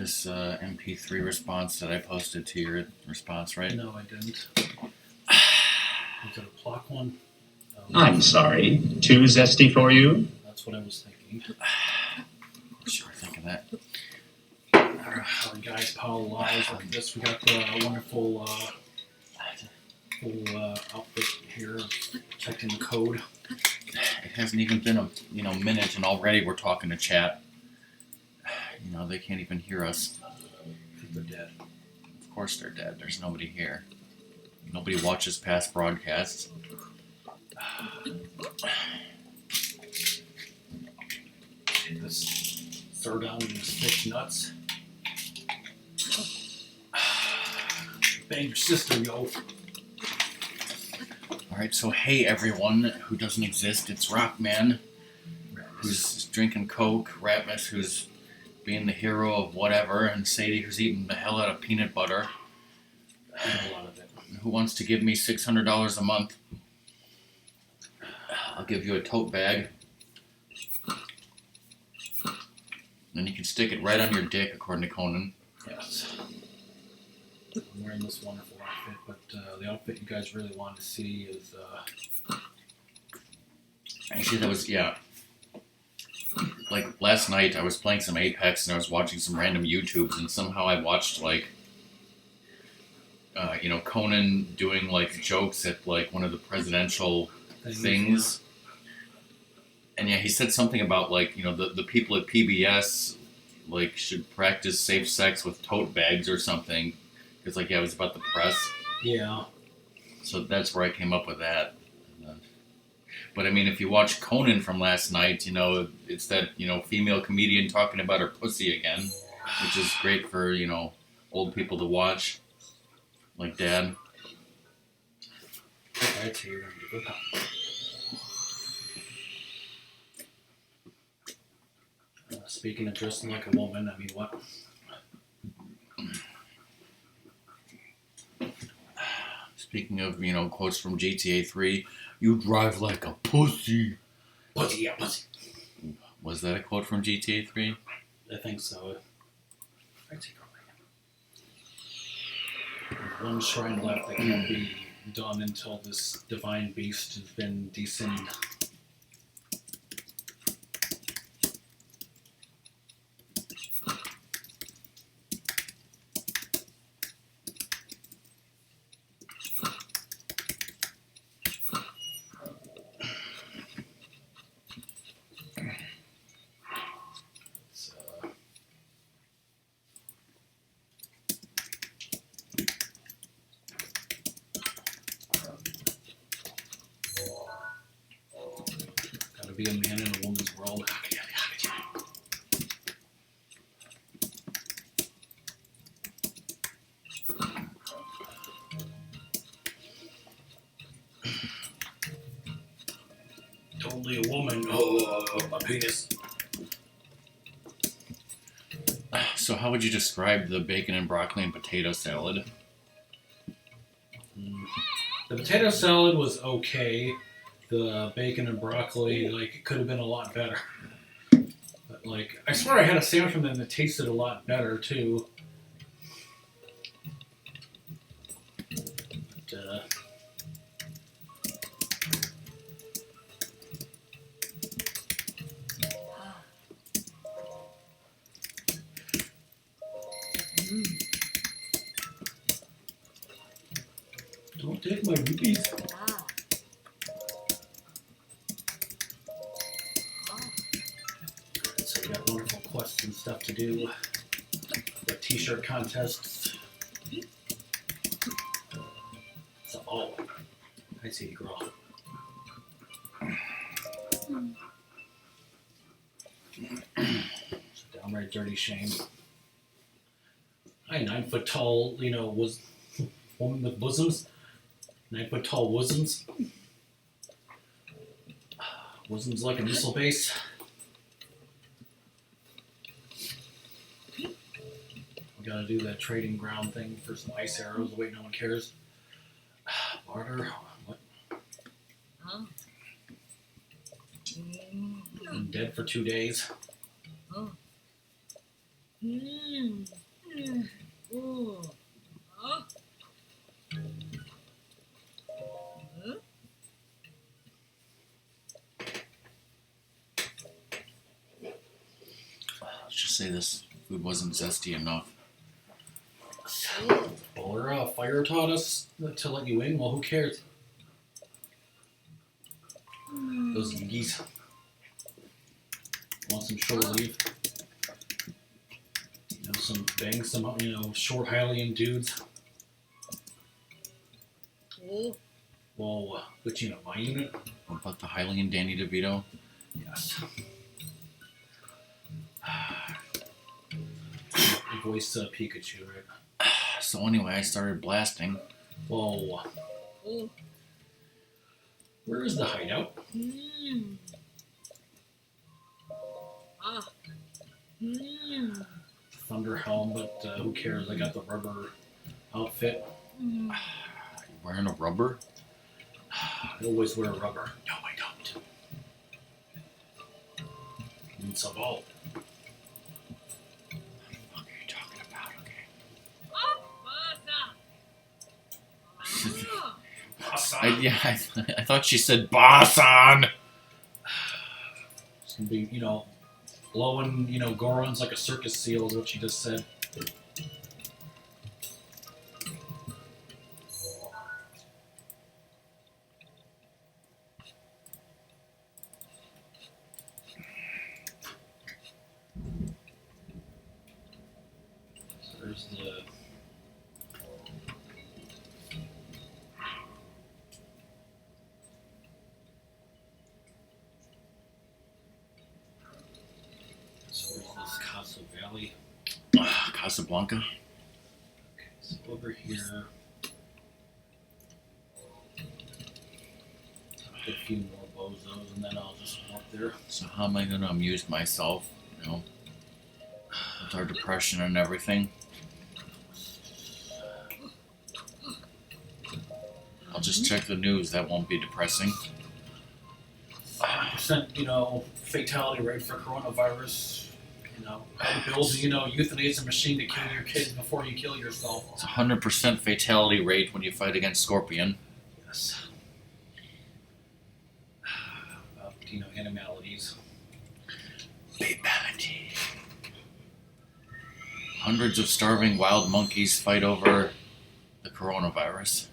this MP3 response that I posted to your response, right? No, I didn't. Was it a clock one? I'm sorry. Too zesty for you? That's what I was thinking. Sure, think of that. Our guys, Paul Lies, like this. We got the wonderful full outfit here, checking the code. It hasn't even been a minute, and already we're talking to chat. They can't even hear us. I think they're dead. Of course they're dead. There's nobody here. Nobody watches past broadcasts. This throw down these fish nuts. Bang your sister, yo. Alright, so hey everyone who doesn't exist, it's RockMan, who's drinking Coke, Ratmus, who's being the hero of whatever, and Sadie, who's eating the hell out of peanut butter. A lot of it. Who wants to give me $600 a month? I'll give you a tote bag. And you can stick it right on your dick, according to Conan. Yes. I'm wearing this wonderful outfit, but the outfit you guys really want to see is... Actually, that was, yeah. Like, last night I was playing some Apex and I was watching some random YouTubes, and somehow I watched, like, Conan doing, like, jokes at, like, one of the presidential things. And yeah, he said something about, like, the people at PBS, like, should practice safe sex with tote bags or something. Because, like, yeah, it was about the press. Yeah. So that's where I came up with that. But, I mean, if you watch Conan from last night, it's that, female comedian talking about her pussy again. Which is great for, old people to watch. Like Dad. Okay, so you're going to give it up. Speaking of dressing like a woman, I mean, what? Speaking of, quotes from GTA 3, you drive like a pussy. Pussy, yeah, pussy. Was that a quote from GTA 3? I think so. One shrine left that can't be done until this divine beast has been descended. Be a man in a woman's world. Totally a woman. Oh, a penis. So how would you describe the bacon and broccoli and potato salad? The potato salad was okay. The bacon and broccoli, it could have been a lot better. But, I swear I had a sandwich from them that tasted a lot better, too. But, don't take my rupees. So we got wonderful quests and stuff to do. The t-shirt contests. So, I see you, girl. It's a downright dirty shame. Hi, 9 foot tall, was woman with bosoms. 9 foot tall bosoms. Bosoms like a missile base. We gotta do that trading ground thing for some ice arrows. Wait, no one cares. Barter. What? Huh? I'm dead for 2 days. Oh. Mm. say this food wasn't zesty enough. Well, fire taught us to let you in. Well, who cares? Those geese want some short leave. Some short Hylian dudes. Whoa, but my unit? What about the Hylian Danny DeVito? Yes. You voiced Pikachu, right? So anyway, I started blasting. Whoa. Where is the hideout? Thunder Helm, but who cares? I got the rubber outfit. You wearing a rubber? I always wear rubber. No, I don't. Need some ball. What are you talking about? Okay. I thought she said Basan. It's gonna be, blowing, Goron's like a circus seal is what she just said. So there's the... Casa Valley. Casablanca. Okay, so over here. Talk a few more bozos and then I'll just walk there. So how am I going to amuse myself, with our depression and everything? I'll just check the news. That won't be depressing. 100%, fatality rate for coronavirus. How the bills, euthanize a machine to kill your kids before you kill yourself. It's 100% fatality rate when you fight against Scorpion. Yes. About, animalities. Fatality. Hundreds of starving wild monkeys fight over the coronavirus.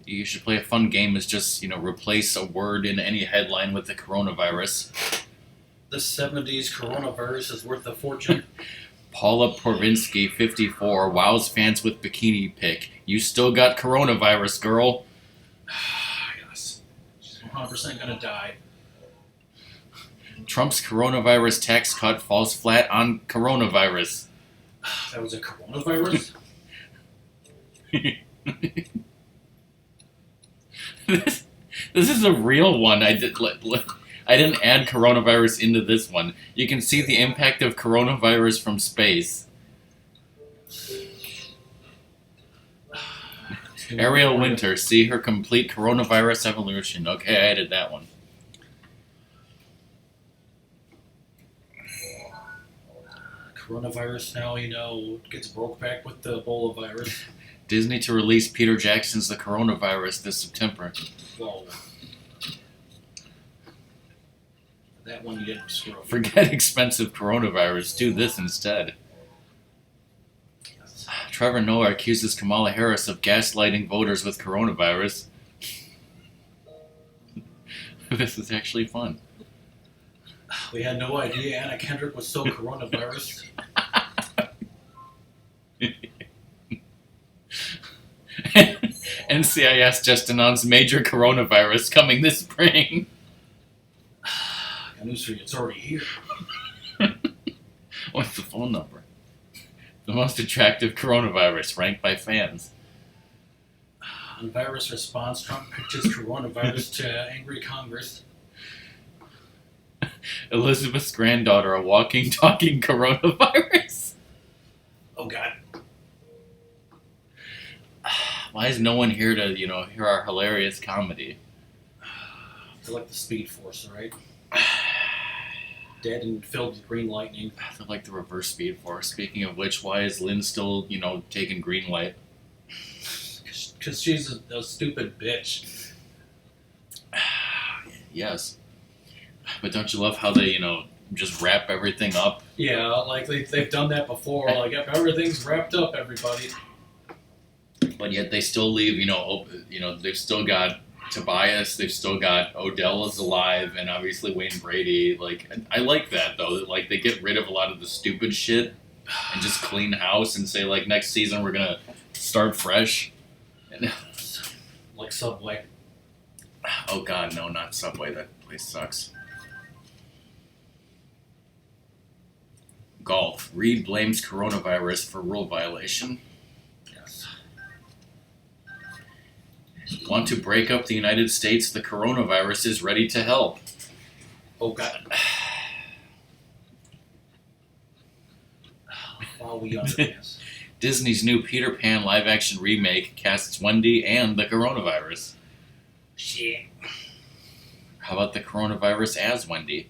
You should play a fun game is just, replace a word in any headline with the coronavirus. The 70s coronavirus is worth a fortune. Paula Porvinsky, 54, wows fans with bikini pic. You still got coronavirus, girl. Yes. She's 100% gonna die. Trump's coronavirus tax cut falls flat on coronavirus. That was a coronavirus? This is a real one. I didn't add coronavirus into this one. You can see the impact of coronavirus from space. Ariel Winter, see her complete coronavirus evolution. Okay, I added that one. Coronavirus now, gets broke back with the Ebola virus. Disney to release Peter Jackson's The Coronavirus this September. Whoa. That one you didn't screw up. Forget expensive coronavirus. Do this instead. Yes. Trevor Noah accuses Kamala Harris of gaslighting voters with coronavirus. This is actually fun. We had no idea Anna Kendrick was so coronavirus. NCIS just announced major coronavirus coming this spring. Got news for you, it's already here. What's the phone number? The most attractive coronavirus ranked by fans. On virus response, Trump pitches coronavirus to angry Congress. Elizabeth's granddaughter, a walking, talking coronavirus. Oh, God. Why is no one here to, hear our hilarious comedy? They're like the Speed Force, right? Dead and filled with green lightning. They're like the reverse Speed Force. Speaking of which, why is Lynn still, taking green light? Because she's a stupid bitch. Yes. But don't you love how they, just wrap everything up. Yeah, like they've done that before. Like, if everything's wrapped up, everybody. But yet they still leave, they've still got Tobias, they've still got Odell is alive, and obviously Wayne Brady. Like, I like that, though. That, like, they get rid of a lot of the stupid shit and just clean house and say, like, next season we're going to start fresh. Like Subway. Oh, God, no, not Subway. That place sucks. Golf. Reed blames coronavirus for rule violation. Yes. Want to break up the United States? The coronavirus is ready to help. Oh, God. While we understand. Disney's new Peter Pan live-action remake casts Wendy and the coronavirus. Shit. How about the coronavirus as Wendy?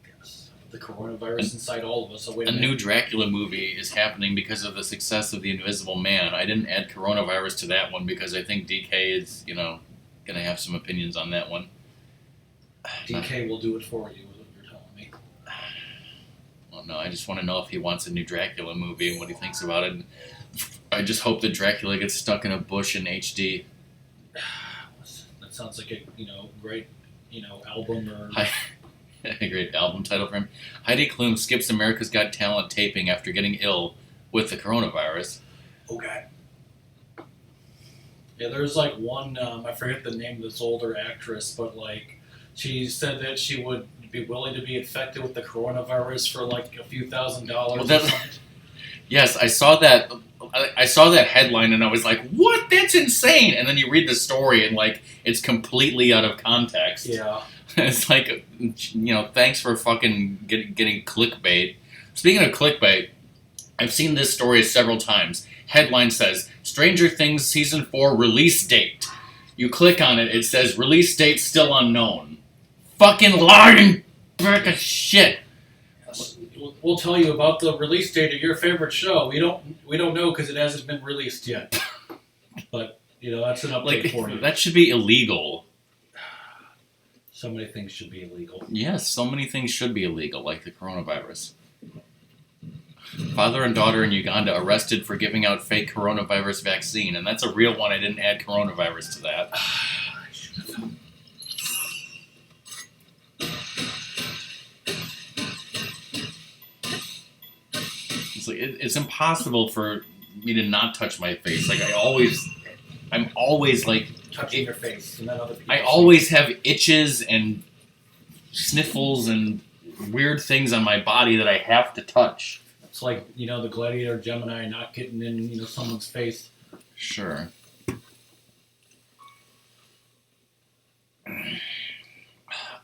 Yes. The coronavirus inside all of us. So wait a A minute. new Dracula movie is happening because of the success of The Invisible Man. I didn't add coronavirus to that one because I think DK is, going to have some opinions on that one. DK will do it for you, is what you're telling me. Well, no, I just want to know if he wants a new Dracula movie and what he thinks about it. I just hope that Dracula gets stuck in a bush in HD. That sounds like a great album or. A great album title for him. Heidi Klum skips America's Got Talent taping after getting ill with the coronavirus. Oh God. Yeah, there's like one. I forget the name of this older actress, but like she said that she would be willing to be infected with the coronavirus for like a few $1,000. Well, yes, I saw that. I saw that headline and I was like, "What? That's insane!" And then you read the story and like it's completely out of context. Yeah. It's like, thanks for fucking getting clickbait. Speaking of clickbait, I've seen this story several times. Headline says, Stranger Things Season 4 release date. You click on it, it says, release date still unknown. Fucking lying brick of shit. We'll tell you about the release date of your favorite show. We don't know because it hasn't been released yet. But, that's an update for you. That should be illegal. So many things should be illegal. Yes, so many things should be illegal, like the coronavirus. Father and daughter in Uganda arrested for giving out fake coronavirus vaccine, and that's a real one. I didn't add coronavirus to that. It's impossible for me to not touch my face. Like I'm always like Touching your face, and then other people. I always have itches and sniffles and weird things on my body that I have to touch. It's like, the Gladiator Gemini not getting in, someone's face. Sure.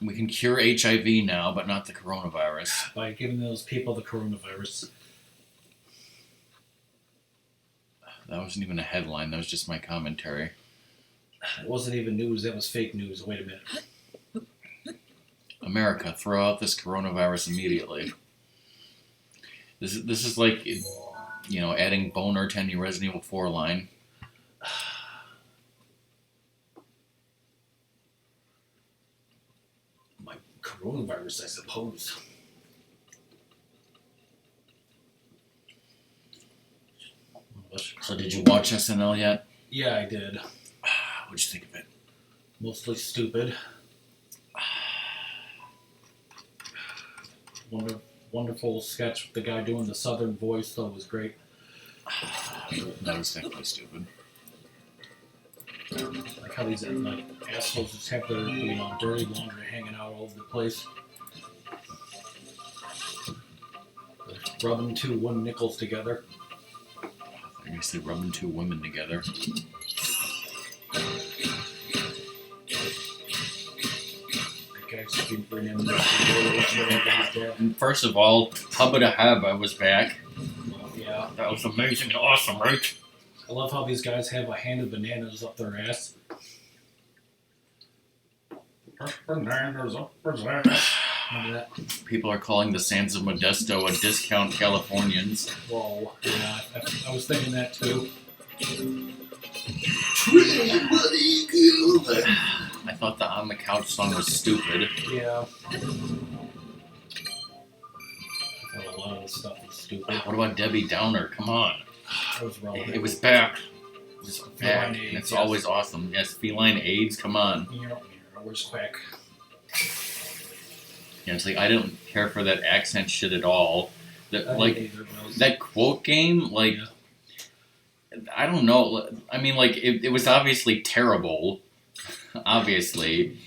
We can cure HIV now, but not the coronavirus. By giving those people the coronavirus. That wasn't even a headline. That was just my commentary. It wasn't even news. That was fake news. Wait a minute. America, throw out this coronavirus immediately. This is like, adding boner to any Resident Evil 4 line. My coronavirus, I suppose. So did you watch SNL yet? Yeah, I did. What'd you think of it? Mostly stupid. Wonderful sketch with the guy doing the southern voice, though, was great. That was definitely stupid. Like how these assholes just have their dirty laundry hanging out all over the place. Rubbing two wooden nickels together. I guess they're rubbing two women together. And first of all, Hubba da Hubba was back. Yeah. That was amazing and awesome, right? I love how these guys have a hand of bananas up their ass. Bananas up their ass. Remember that? People are calling the Sands of Modesto a discount Californians. Whoa. Yeah, I was thinking that too. I thought the On the Couch song was stupid. Yeah. stupid. What about Debbie Downer? Come on. That was relevant. It was back. It was back. Feline And AIDS, it's yes. always awesome. Yes, feline AIDS. Come on. Where's Quack? Yeah, it's like I didn't care for that accent shit at all. That like Either of those. that quote game. Like I don't know. I mean, like it was obviously terrible, obviously,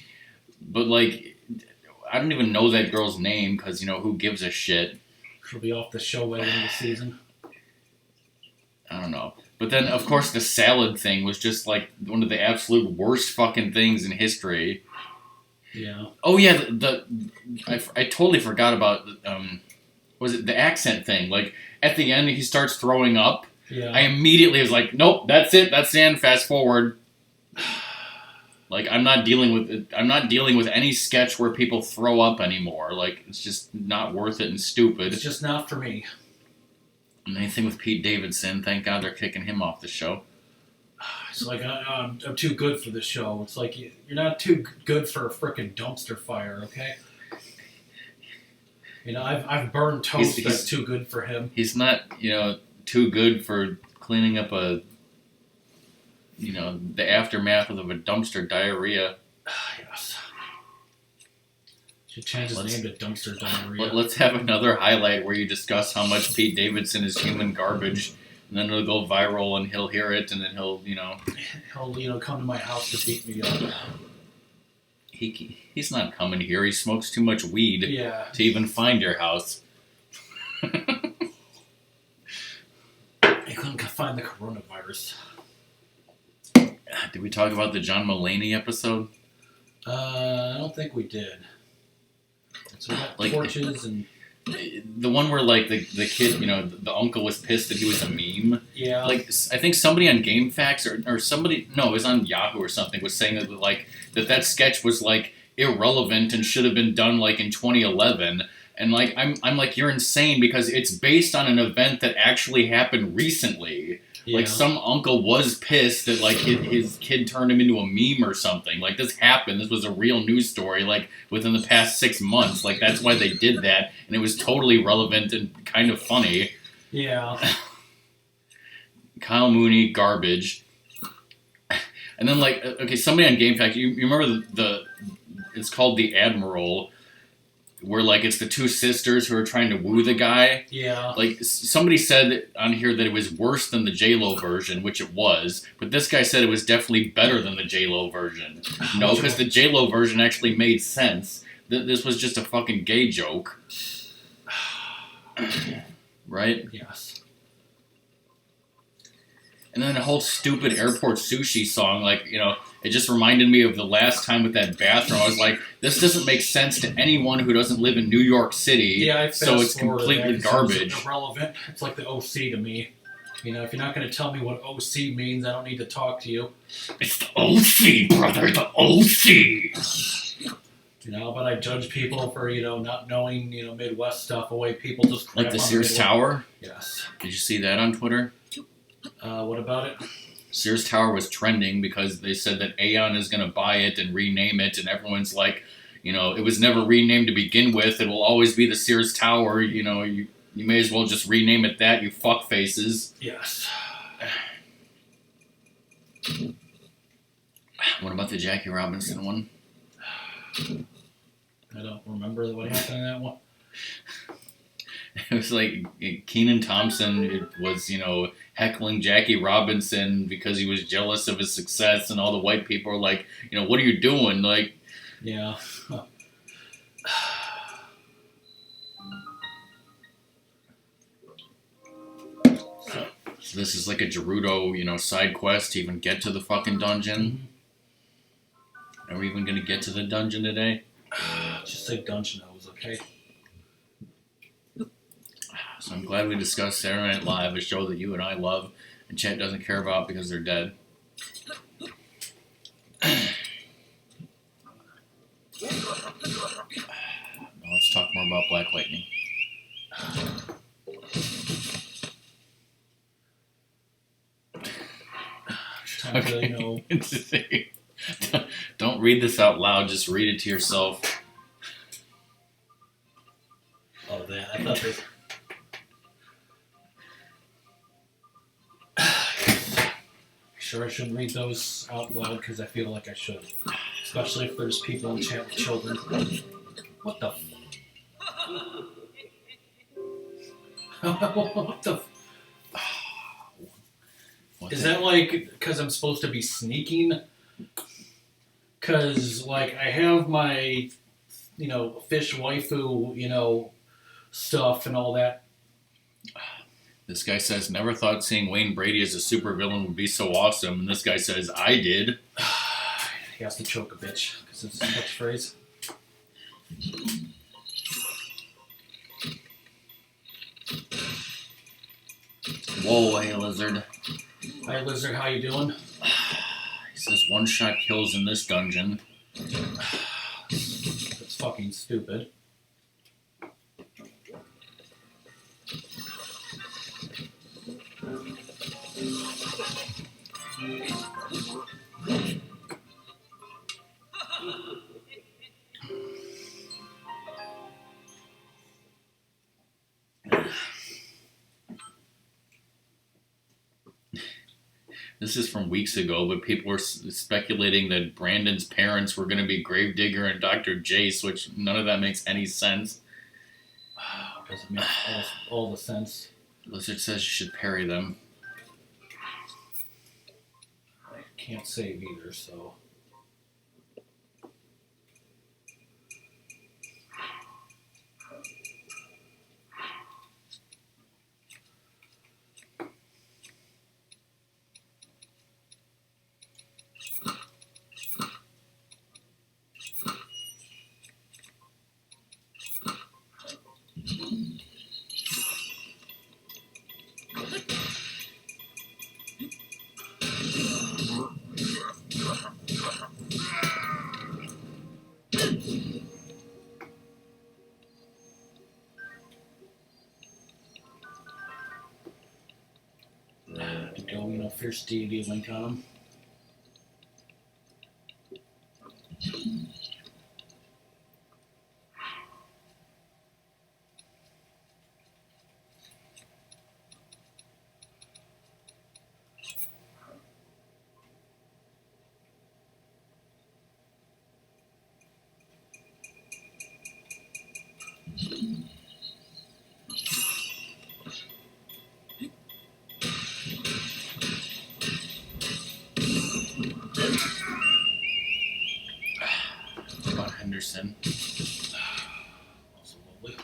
but like I don't even know that girl's name because who gives a shit. She'll be off the show by the end of the season. I don't know. But then, of course, the salad thing was just like one of the absolute worst fucking things in history. Yeah. Oh yeah, I totally forgot about was it the accent thing? Like at the end, he starts throwing up. Yeah. I immediately was like, nope, that's it, that's the end. Fast forward. Like I'm not dealing with any sketch where people throw up anymore. Like it's just not worth it and stupid. It's just not for me. And anything with Pete Davidson, thank God they're kicking him off the show. It's like I'm too good for the show. It's like you're not too good for a frickin' dumpster fire, okay? I've burned toast that's too good for him. He's not too good for cleaning up the aftermath of a dumpster diarrhea. Yes. Should change his name to Dumpster Diarrhea. Let's have another highlight where you discuss how much Pete Davidson is human garbage, and then it'll go viral, and he'll hear it, and then he'll He'll come to my house to beat me up. He's not coming here. He smokes too much weed to even find your house. He couldn't find the coronavirus. Did we talk about the John Mulaney episode? I don't think we did. So we got torches and the one where like the kid, the uncle was pissed that he was a meme. Yeah. Like I think somebody on GameFAQs or somebody, no, it was on Yahoo or something, was saying that like that sketch was like irrelevant and should have been done like in 2011. And like I'm like, you're insane because it's based on an event that actually happened recently. Yeah. Like some uncle was pissed that like his kid turned him into a meme or something. Like this happened. This was a real news story like within the past 6 months. Like that's why they did that, and it was totally relevant and kind of funny. Yeah. Kyle Mooney, garbage. And then like okay, somebody on GameFAQs, you remember the it's called The Admiral, where like it's the two sisters who are trying to woo the guy. Yeah. Like somebody said on here that it was worse than the J-Lo version, which it was, but this guy said it was definitely better than the J-Lo version. No, because the J-Lo version actually made sense. This was just a fucking gay joke. Right? Yes. And then the whole stupid airport sushi song, like, it just reminded me of the last time with that bathroom. I was like, this doesn't make sense to anyone who doesn't live in New York City. Yeah, so it's completely garbage. It's irrelevant. It's like the OC to me. If you're not going to tell me what OC means, I don't need to talk to you. It's the OC, brother, the OC. But I judge people for, not knowing, Midwest stuff, the way people just crap like the on Sears Tower? Yes. Did you see that on Twitter? What about it? Sears Tower was trending because they said that Aeon is going to buy it and rename it, and everyone's like, it was never renamed to begin with. It will always be the Sears Tower. You may as well just rename it that, you fuck faces. Yes. What about the Jackie Robinson one? I don't remember what happened in that one. It was like Kenan Thompson was, heckling Jackie Robinson because he was jealous of his success, and all the white people were like, what are you doing? Like, yeah. So this is like a Gerudo, side quest to even get to the fucking dungeon. Are we even gonna get to the dungeon today? Just say dungeon hose, okay? So I'm glad we discussed Saturday Night Live, a show that you and I love, and Chet doesn't care about because they're dead. Now let's talk more about Black Lightning. Time to, Don't read this out loud, just read it to yourself. Oh, that. I thought this. sure I shouldn't read those out loud because I feel like I should. Especially if there's people in chat with children. What the? What the? Is that like because I'm supposed to be sneaking? Because like I have my, fish waifu, stuff and all that. This guy says, never thought seeing Wayne Brady as a supervillain would be so awesome. And this guy says, I did. He has to choke a bitch because it's a catchphrase. Whoa, hey, Lizard. Hi, Lizard. How you doing? He says, one-shot kills in this dungeon. That's fucking stupid. This is from weeks ago, but people were speculating that Brandon's parents were going to be Gravedigger and Dr. Jace, which none of that makes any sense. Doesn't make all the sense. Lizard says you should parry them. I can't save either, so... Go, fierce deity link on him. Henderson. Also lovely.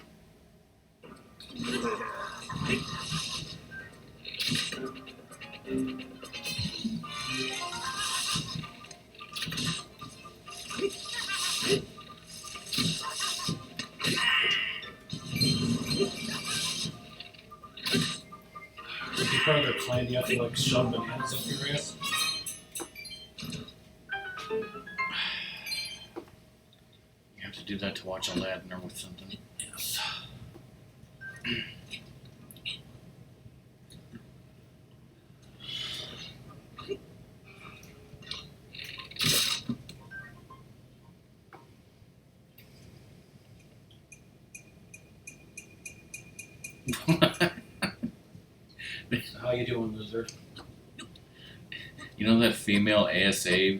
If you're part of their clan, you have to like shove bananas up your ass. You have to do that to watch Aladdin or with something. Yes. How you doing, Lizard? You know that female ASA,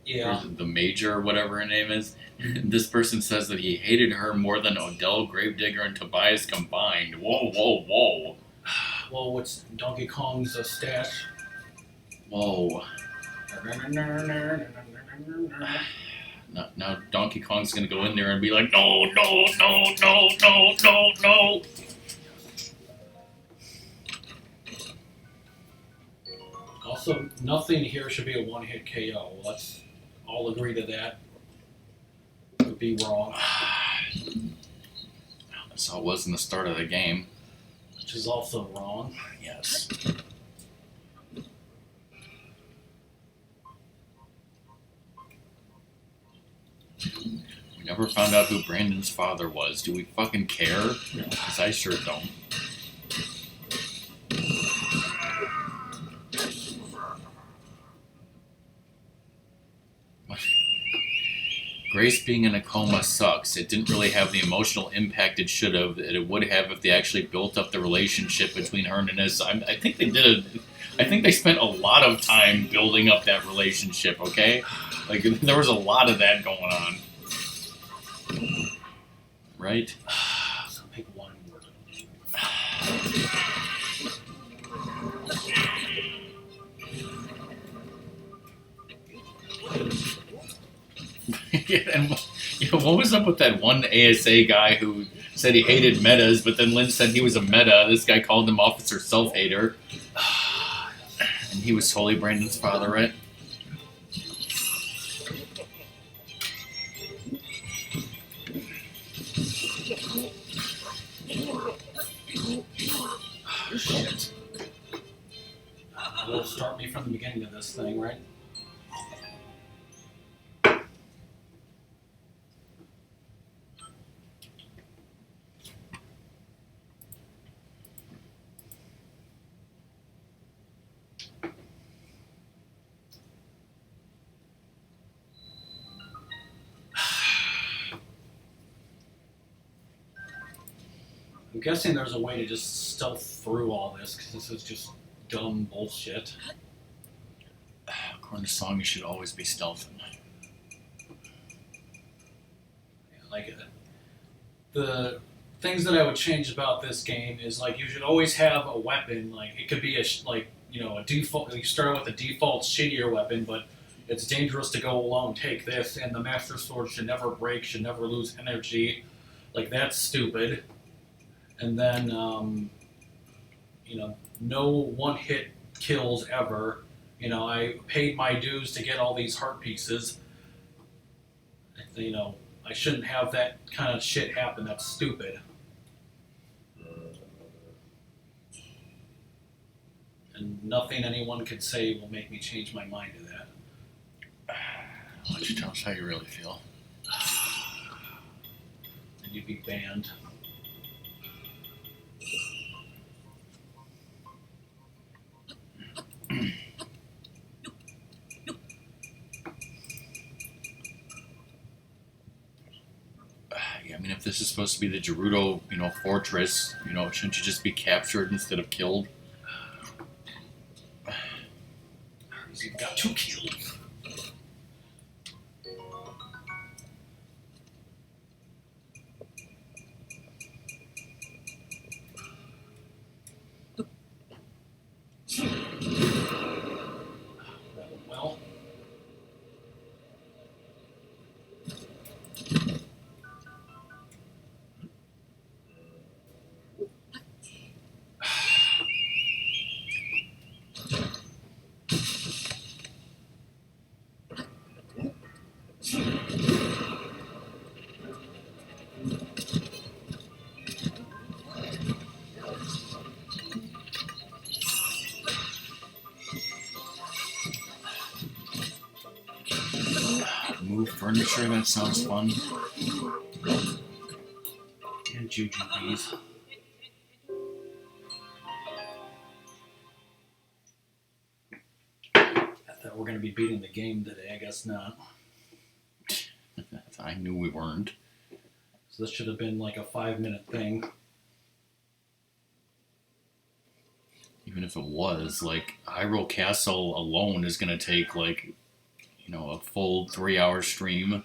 Yeah. or the Major or whatever her name is? This person says that he hated her more than Odell, Gravedigger, and Tobias combined. Whoa, whoa, whoa. Well, what's Donkey Kong's stash? Whoa. Now Donkey Kong's gonna go in there and be like, no, no, no, no, no, no, no. Also, nothing here should be a one-hit KO. Let's all agree to that. Would be wrong. That's how it was in the start of the game. Which is also wrong. Yes. We never found out who Brandon's father was. Do we fucking care? Because I sure don't. Grace being in a coma sucks. It didn't really have the emotional impact it should have. It would have if they actually built up the relationship between her and Inez. I think they did. I think they spent a lot of time building up that relationship. Okay, like there was a lot of that going on, right? So pick one word. And what was up with that one ASA guy who said he hated metas, but then Lynch said he was a meta. This guy called him Officer Self-Hater. And he was totally Brandon's father, right? Shit. It'll start me from the beginning of this thing, right? I'm guessing there's a way to just stealth through all this, because this is just dumb bullshit. According to song, you should always be stealthing. Like, the things that I would change about this game is, like, you should always have a weapon. Like, it could be a default. You start with a default shittier weapon, but it's dangerous to go alone. Take this, and the Master Sword should never break, should never lose energy. Like, that's stupid. And then, no one-hit kills ever. I paid my dues to get all these heart pieces. I shouldn't have that kind of shit happen. That's stupid. And nothing anyone could say will make me change my mind to that. Why don't you tell us how you really feel? And you'd be banned. Yeah, I mean, if this is supposed to be the Gerudo, fortress, shouldn't you just be captured instead of killed? He's even got 2 kills. Well. Move furniture, that sounds fun. And jujubes. I thought we're going to be beating the game today. I guess not. I knew we weren't. So this should have been like a 5-minute thing. Even if it was, like, Hyrule Castle alone is going to take, like, a full 3-hour stream.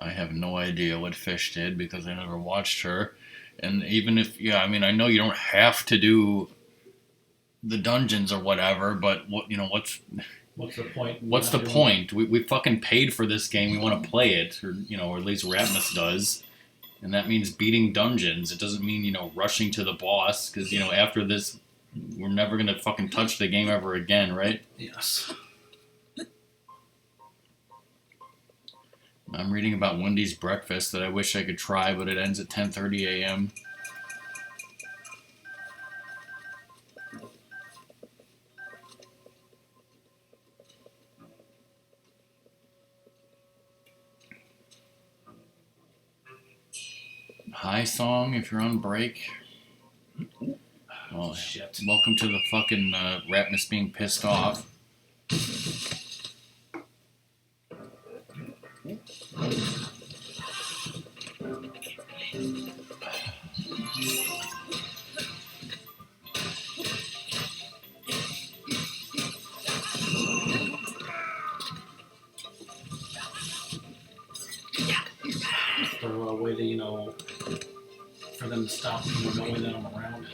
I have no idea what Fish did because I never watched her. And even if, I know you don't have to do the dungeons or whatever, but what's the point? What's the point? We fucking paid for this game. We want to play it, or at least Ratmus does. And that means beating dungeons. It doesn't mean, rushing to the boss, because, after this, we're never going to fucking touch the game ever again, right? Yes. I'm reading about Wendy's breakfast that I wish I could try, but it ends at 10:30 a.m. Hi, song, if you're on break. Well, Shit. welcome to the fucking Ratmus being pissed off. The way to, for them to stop knowing that I'm around.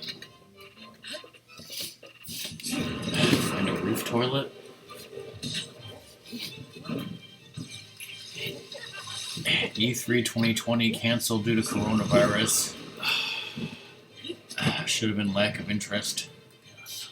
Find a roof toilet. E3 2020 canceled due to coronavirus. Should have been lack of interest. Yes.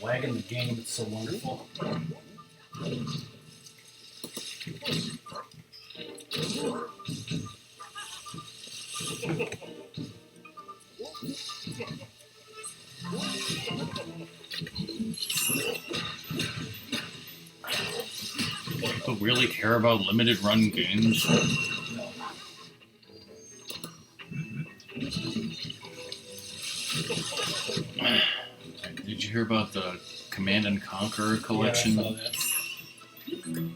Wagging the game, it's so wonderful. People really care about limited run games. Did you hear about the Command and Conquer collection? Yeah, I saw that.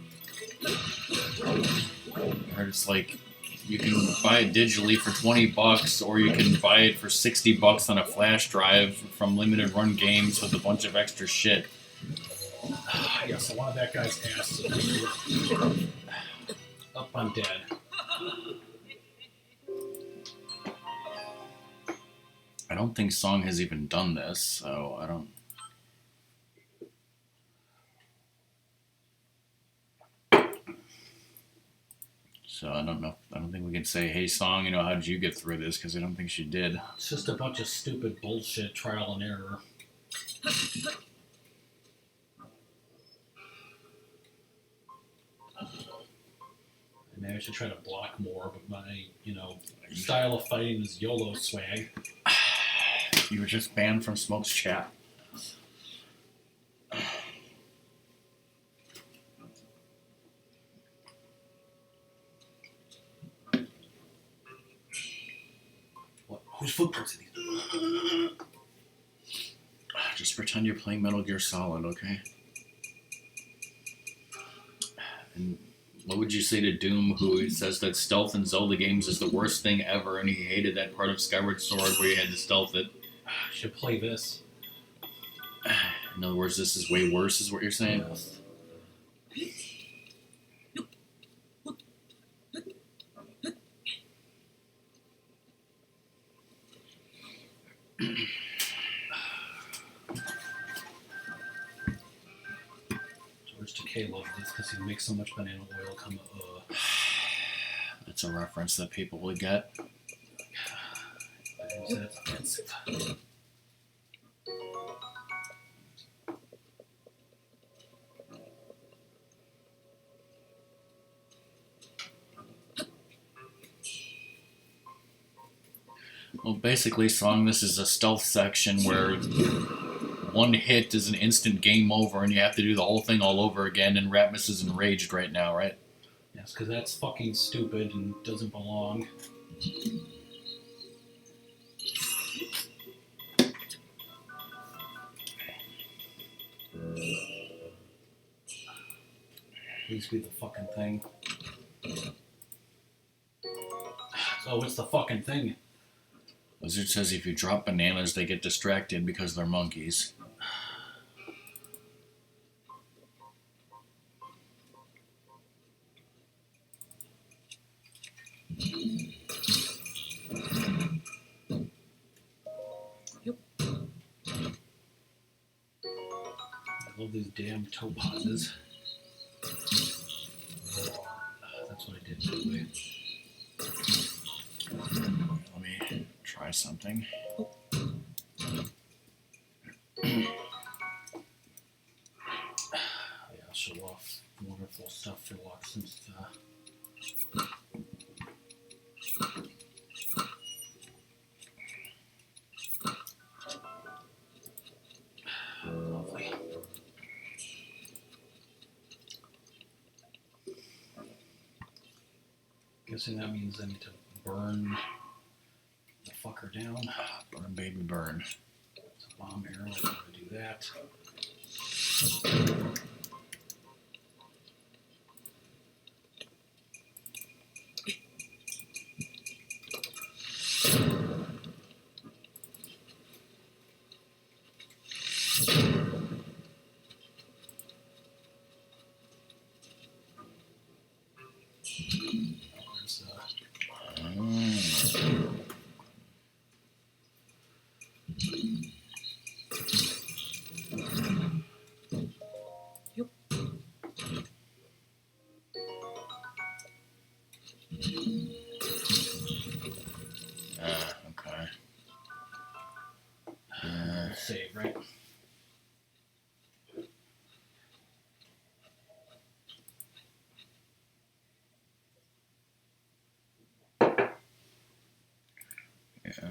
I heard it's like you can buy it digitally for $20, or you can buy it for $60 on a flash drive from limited run games with a bunch of extra shit. Yeah, so one of that guy's ass up on dead. I don't think Song has even done this, so I don't. So I don't know. I don't think we can say, "Hey, Song, how did you get through this?" Because I don't think she did. It's just a bunch of stupid bullshit trial and error. Maybe I should try to block more, but my, style of fighting is YOLO swag. You were just banned from Smoke's chat. What? Whose footprints are these? Just pretend you're playing Metal Gear Solid, okay? And what would you say to Doom, who says that stealth in Zelda games is the worst thing ever, and he hated that part of Skyward Sword where you had to stealth it? I should play this. In other words, this is way worse, is what you're saying? Yes. George Takei loves this because he makes so much banana oil come. That's a reference that people would get. That's offensive. Well, basically, Song, this is a stealth section where one hit is an instant game over, and you have to do the whole thing all over again, and Ratmus is enraged right now, right? Yes, because that's fucking stupid and doesn't belong. Please be the fucking thing. So what's the fucking thing? Lizard says if you drop bananas, they get distracted because they're monkeys. these damn topazes. That's what I did, by the way. Let me try something. I'll show off wonderful stuff for Watson's. Lovely. Guessing that means I need to burn the fucker down. Burn, baby, burn. It's a bomb arrow. I'm going to do that. Okay. Save, right? Yeah.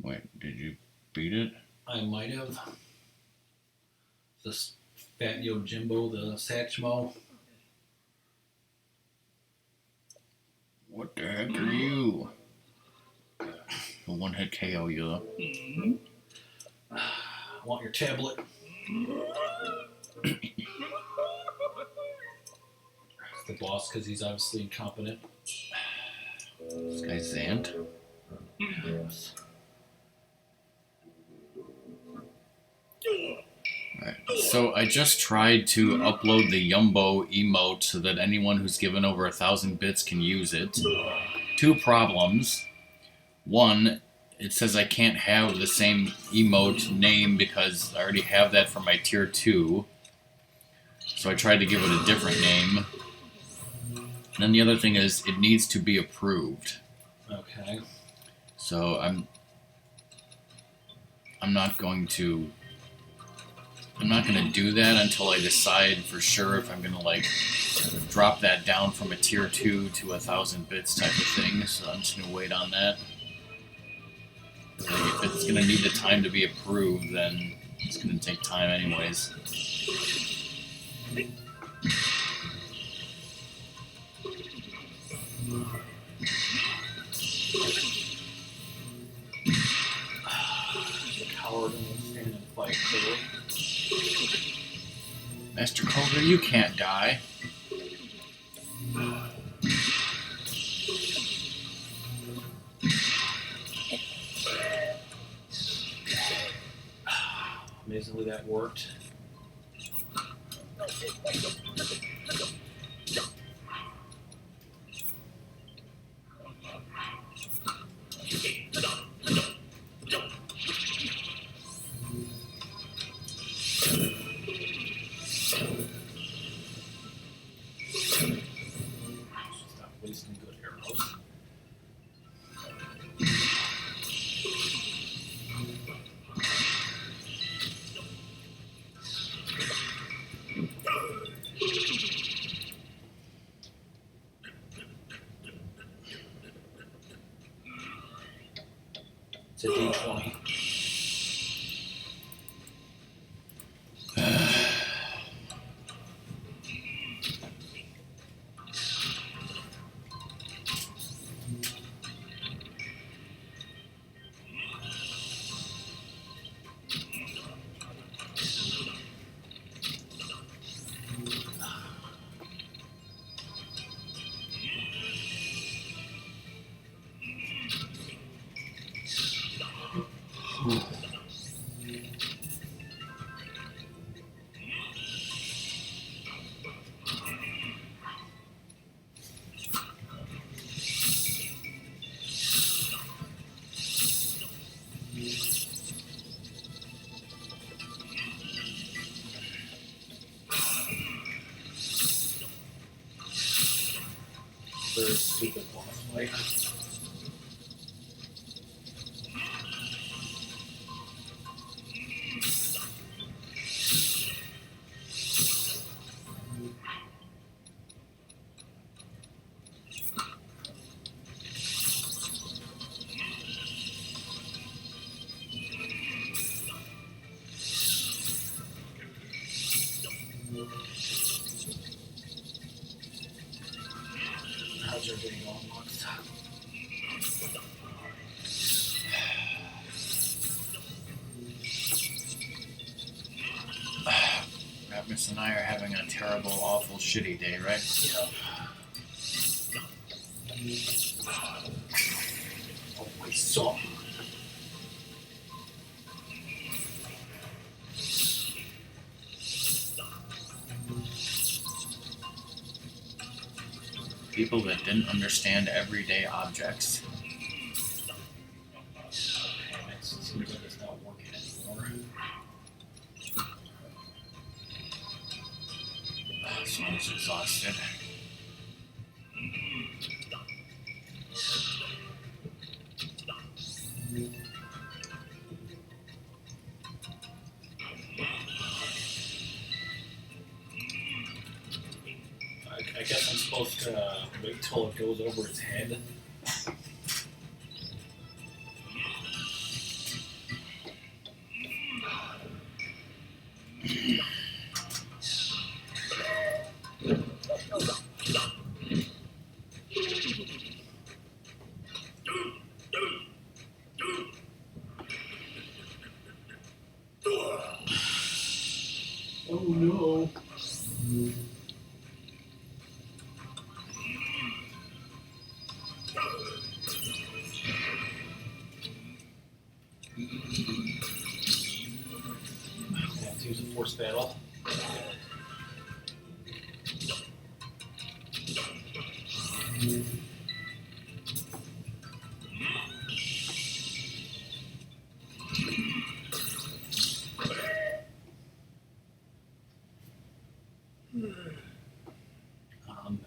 Wait, did you beat it? I might have. This Fat Yo Jimbo, the Satchmo. What the heck are you? The one hit KO you. Want your tablet? The boss, because he's obviously incompetent. This guy's Zant. Yes. Right. So I just tried to upload the Yumbo emote so that anyone who's given over 1,000 bits can use it. Two problems. One, it says I can't have the same emote name because I already have that for my tier 2. So I tried to give it a different name. And then the other thing is it needs to be approved. Okay. So I'm not going to do that until I decide for sure if I'm gonna like drop that down from a tier 2 to 1,000 bits type of thing. So I'm just gonna wait on that. Like, if it's gonna need the time to be approved, then it's gonna take time anyways. The coward won't stand and fight, clearly. Master Koga, you can't die. Amazingly, that worked. Stop wasting good arrows. It's a D20. Very stupid boss fight. How's your day going, Max? Ratmus and I are having a terrible, awful, shitty day, right? Yeah. Oh, I saw. People that didn't understand everyday objects. Damn it, it seems like it's not working anymore. Someone's exhausted. I guess I'm supposed to wait till it goes over its head. Oh no. I have to use a force battle.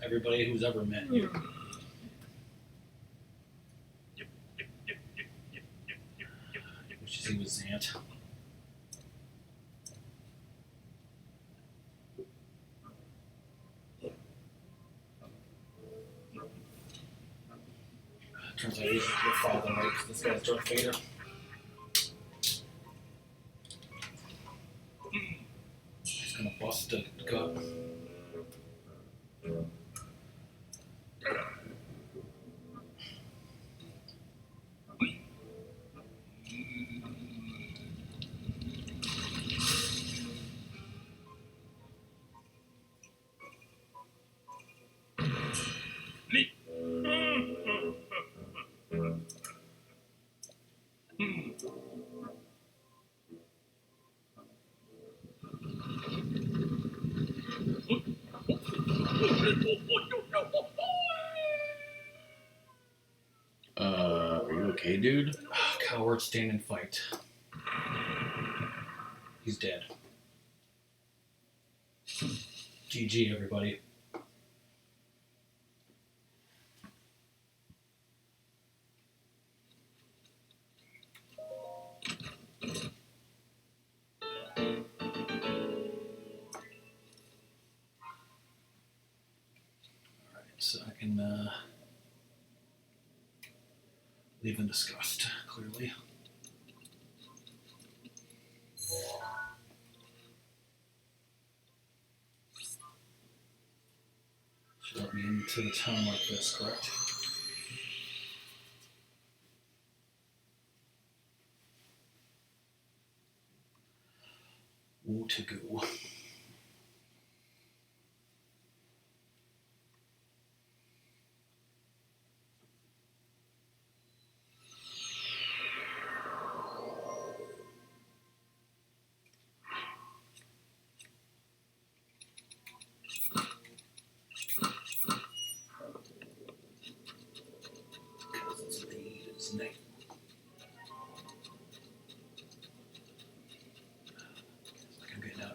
Everybody who's ever met you. Wish he was Zant. Turns out he's your father, right? 'Cause this guy's Darth Vader. He's gonna bust a gut. Are you okay, dude? Coward, stand and fight. He's dead. GG, everybody. Alright, so I can leave in disgust, clearly. Should let me into the town like this, correct? Woo to go. It's night.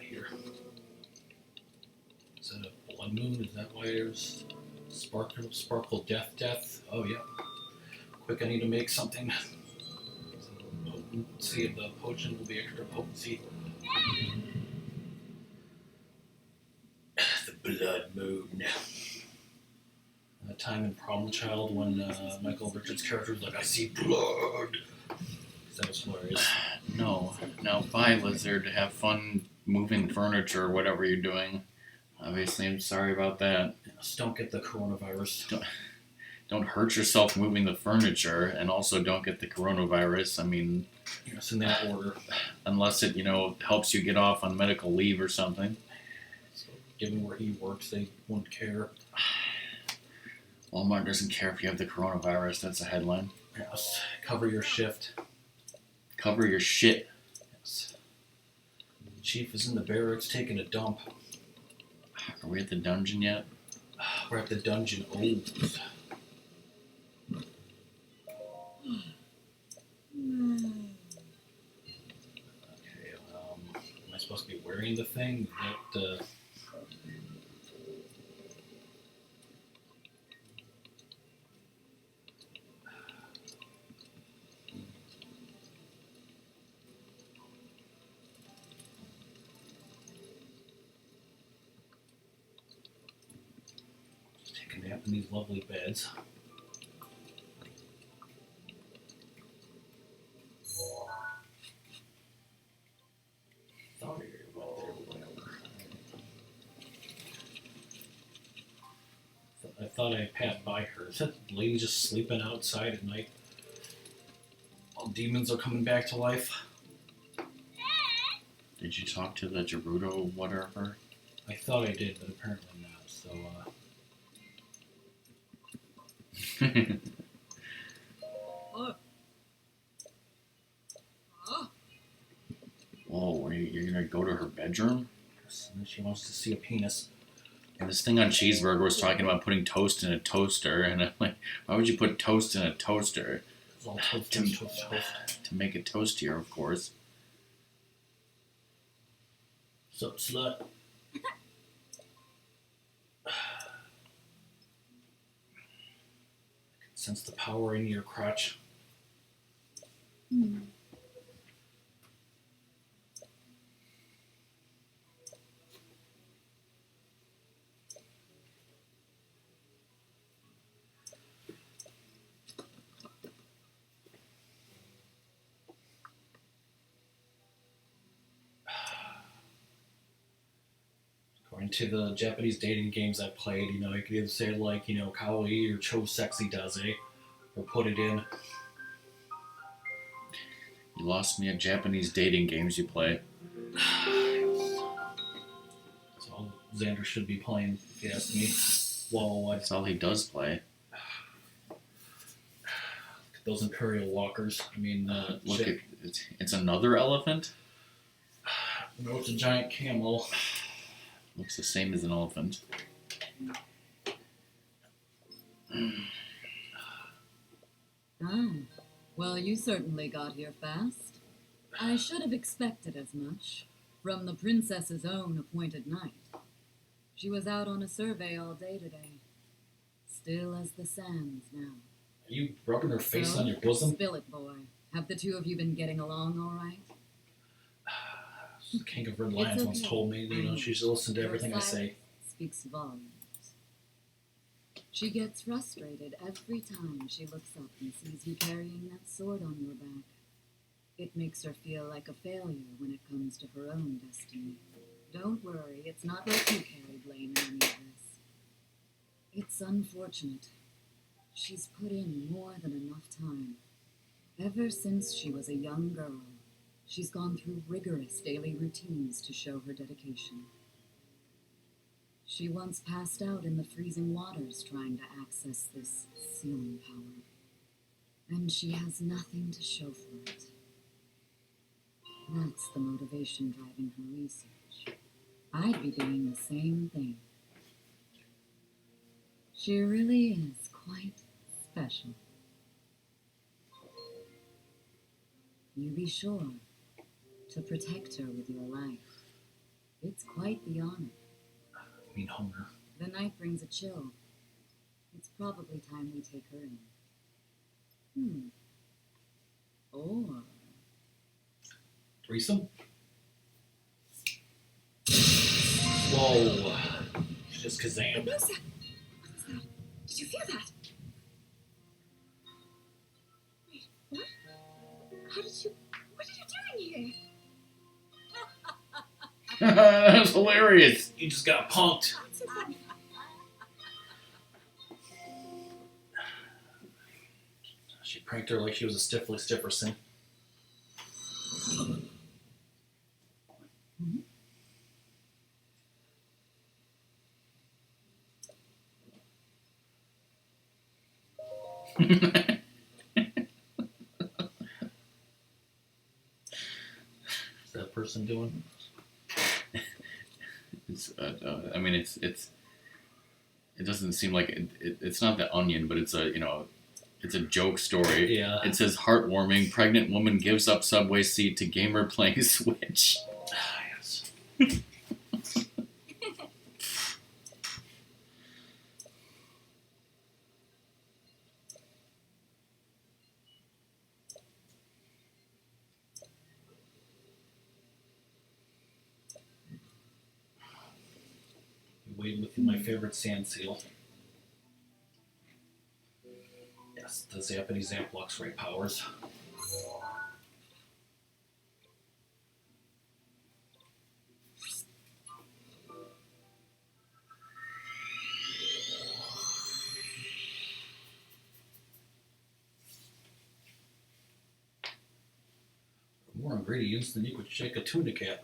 here. Is that a blood moon? Is that why there's sparkle death? Oh yeah. Quick, I need to make something. See if the potion will be extra potency. The blood moon. A time in Problem Child when Michael Richards' character was like, I see blood. That was hilarious. No. Now, bye, Lizard. Have fun moving furniture or whatever you're doing. Obviously, I'm sorry about that. Just don't get the coronavirus. Don't hurt yourself moving the furniture, and also don't get the coronavirus. I mean, It's in that order. unless it, helps you get off on medical leave or something. So, given where he works, they wouldn't care. Walmart doesn't care if you have the coronavirus. That's a headline. Yes. Cover your shift. Cover your shit. Yes. The chief is in the barracks taking a dump. Are we at the dungeon yet? We're at the dungeon. Oh. Okay, am I supposed to be wearing the thing? That, just take a nap in these lovely beds. Thought I went there, whatever. I thought I passed by her. Is that lady just sleeping outside at night? All demons are coming back to life. Did you talk to the Gerudo whatever? I thought I did, but apparently not. So, Whoa, you're gonna go to her bedroom? and then she wants to see a penis. And this thing on Cheeseburger was talking about putting toast in a toaster, and I'm like, why would you put toast in a toaster? It's all toast. To make it toastier, of course. Sup, slut? I can sense the power in your crotch. According to the Japanese dating games I played, you could either say like, kawaii or cho sexy daze, or put it in. You lost me at Japanese dating games you play. That's all Xander should be playing, if you ask me. Whoa, That's all he does play. those Imperial walkers. I mean, Look, it's another elephant? no, it's a giant camel. Looks the same as an elephant. Oh, well, you certainly got here fast. I should have expected as much from the princess's own appointed knight. She was out on a survey all day today. Still as the sands now. Are you rubbing her face So, on your bosom? Spill it, boy. Have the two of you been getting along all right? King of Red Lions It's once okay. told me, she should listen to Your everything I say. silence speaks volumes. She gets frustrated every time she looks up and sees you carrying that sword on your back. It makes her feel like a failure when it comes to her own destiny. Don't worry, it's not like you carry blame in any of this. It's unfortunate. She's put in more than enough time. Ever since she was a young girl, she's gone through rigorous daily routines to show her dedication. She once passed out in the freezing waters trying to access this sealing power. And she has nothing to show for it. That's the motivation driving her research. I'd be doing the same thing. She really is quite special. You be sure to protect her with your life. It's quite the honor. I mean, Homer. The night brings a chill. It's probably time we take her in. Or... Threesome? Whoa. She just Kazam. What was that? Did you feel that? Wait, what? What are you doing here? That's hilarious. You just got punked. What's so funny? She pranked her like she was a Stifler Stifferson. What's that person doing? It's, I mean, it doesn't seem like it's not the Onion, but it's a it's a joke story. Yeah. It says heartwarming. Pregnant woman gives up subway seat to gamer playing Switch. Ah, yes. Wade with my favorite sand seal. Yes, the Zappity Zamplux ray powers. More ingredients than you could shake a tuna cat.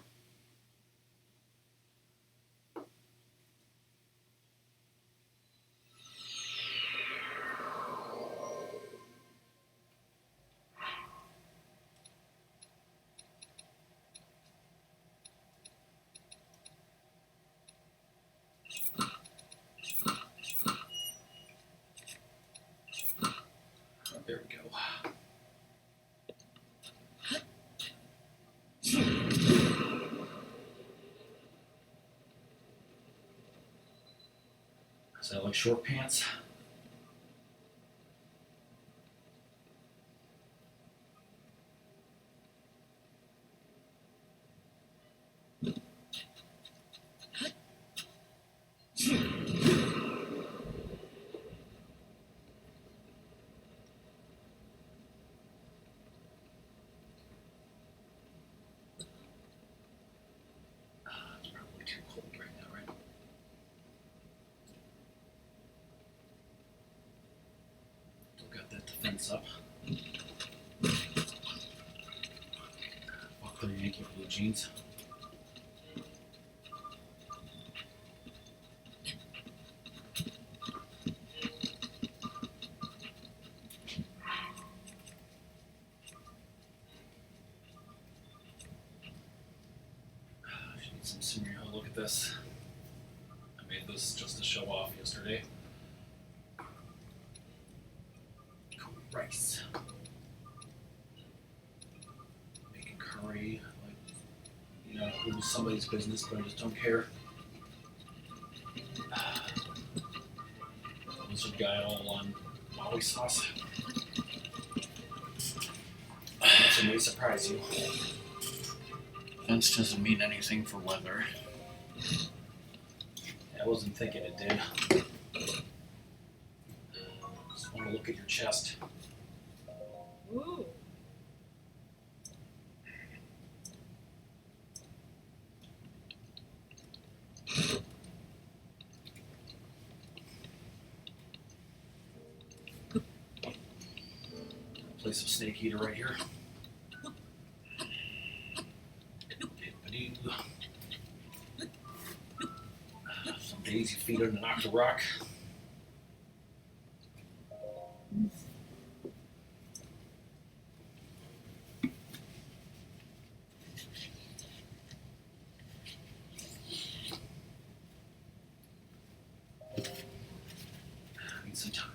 There we go. Is that like short pants? It's probably too cold right now, right? Still got that defense up. Buckler Yankee blue jeans. She needs some cereal. Look at this. I made this just to show off yesterday. Rice. Making curry, like, it was somebody's business, but I just don't care. Lizard guy all on Maui sauce. That may surprise you. Fence doesn't mean anything for weather. I wasn't thinking it did. Just want to look at your chest. Ooh. Play some Snake Eater right here. Some Daisy Feeder and an Octorock. Need some time.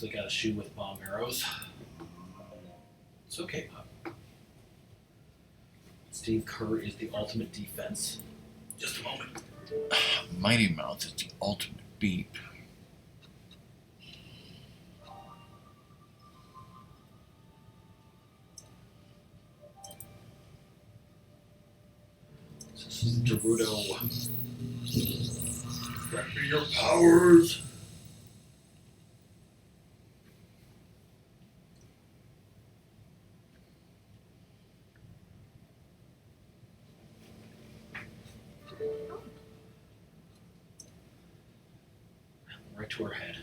So they got a shoe with bomb arrows. It's okay, Pop. Steve Kerr is the ultimate defense. Just a moment. Mighty Mouse is the ultimate beep. This is Gerudo. Grant me your powers. Right to her head.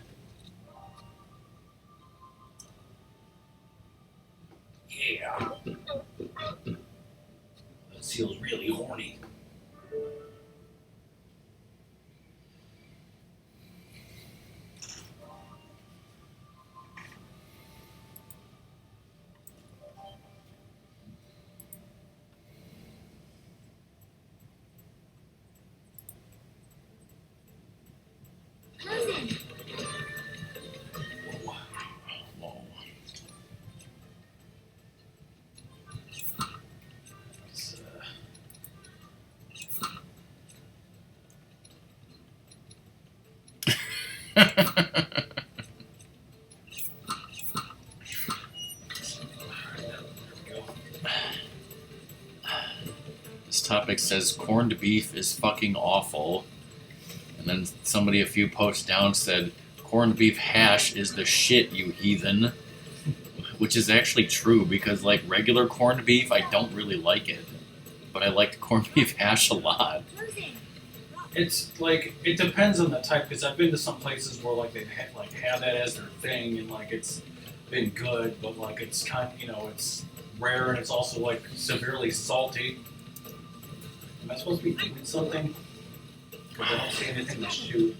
Yeah. That seal's really horny. Whoa. Whoa. It's, This topic says corned beef is fucking awful. And then somebody a few posts down said, corned beef hash is the shit, you heathen. Which is actually true, because like regular corned beef, I don't really like it. But I like corned beef hash a lot. It's like it depends on the type, because I've been to some places where like they have that as their thing, and like it's been good, but like it's kind of, it's rare, and it's also like severely salty. Am I supposed to be doing something? Because I don't see anything to shoot.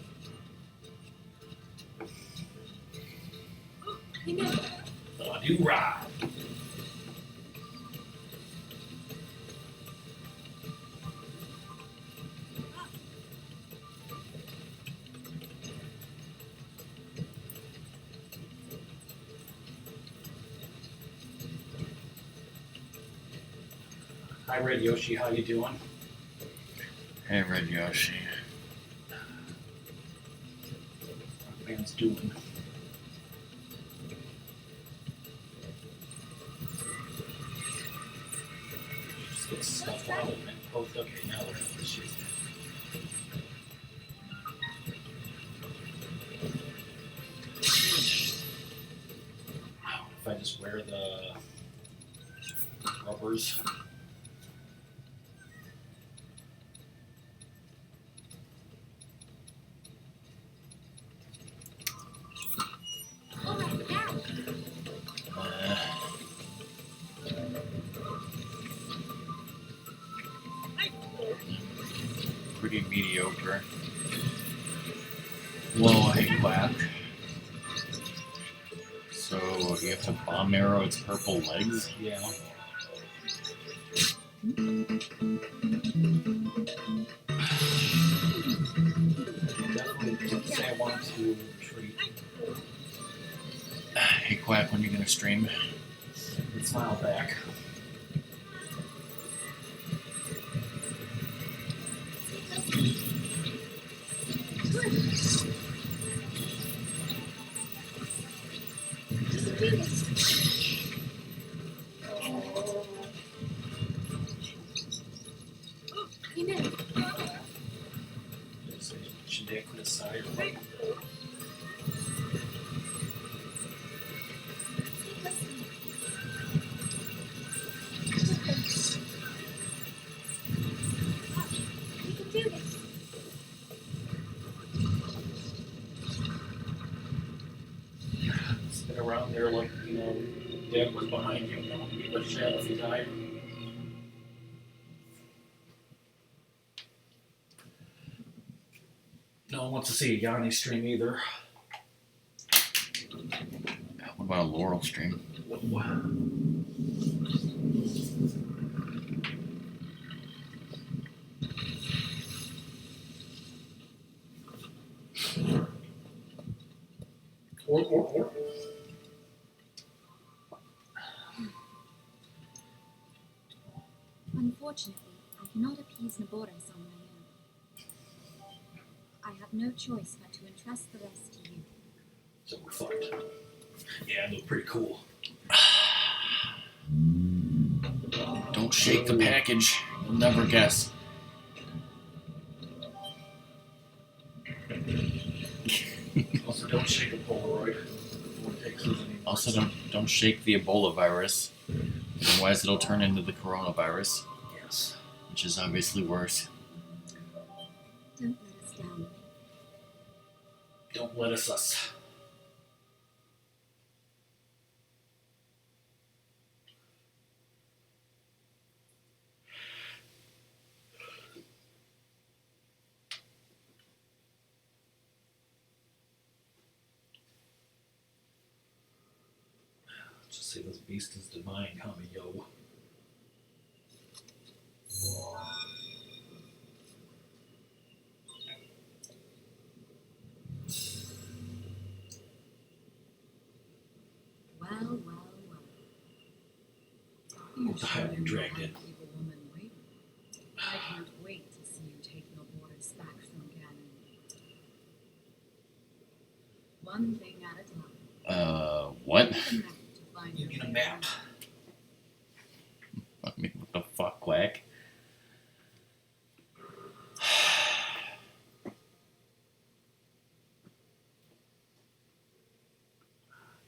Oh, do ride. Hi, Red Yoshi. How you doing? Hey, Red Yoshi. RockMan's doing. Just get stuff out and post. Okay, now we're going to shoot. If I just wear the rubbers. Pretty mediocre. Whoa, hey, quack. So you have to bomb arrow its purple legs? Yeah. Definitely say I want to retreat. Hey, quack, when are you gonna stream? And smile back. Should they put aside or what? Spin around there like, Dad was behind you, the shadow if he died. No one wants to see a Yanni stream either. What about a Laurel stream? Wow. Or. Nabores on my own. I have no choice but to entrust the rest to you. So we're fucked. Yeah, I look pretty cool. Don't shake the package. You'll never guess. Also, don't shake a Polaroid before it takes us anymore. Also, don't shake the Ebola virus. Otherwise, it'll turn into the coronavirus, Yes. which is obviously worse. Don't let us down. Don't let us. Just say this beast is divine, coming, yo. Well. Oh, the hell you dragged in. Keep a woman waiting. I can't wait to see you take Nabores back from Ganon. One thing at a time. What? Take a map to find You your need a way map. I mean, what the fuck, Quack?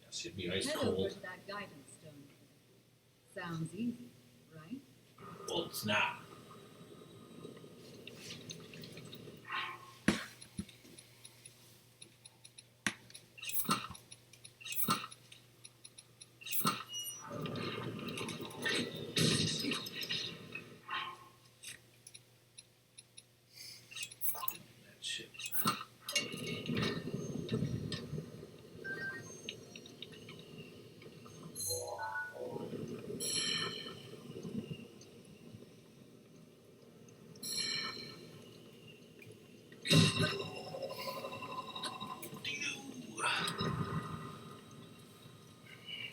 Yes, you'd be ice Head over cold. to that guidance stone. Sounds easy, right? Well, it's not. That shit.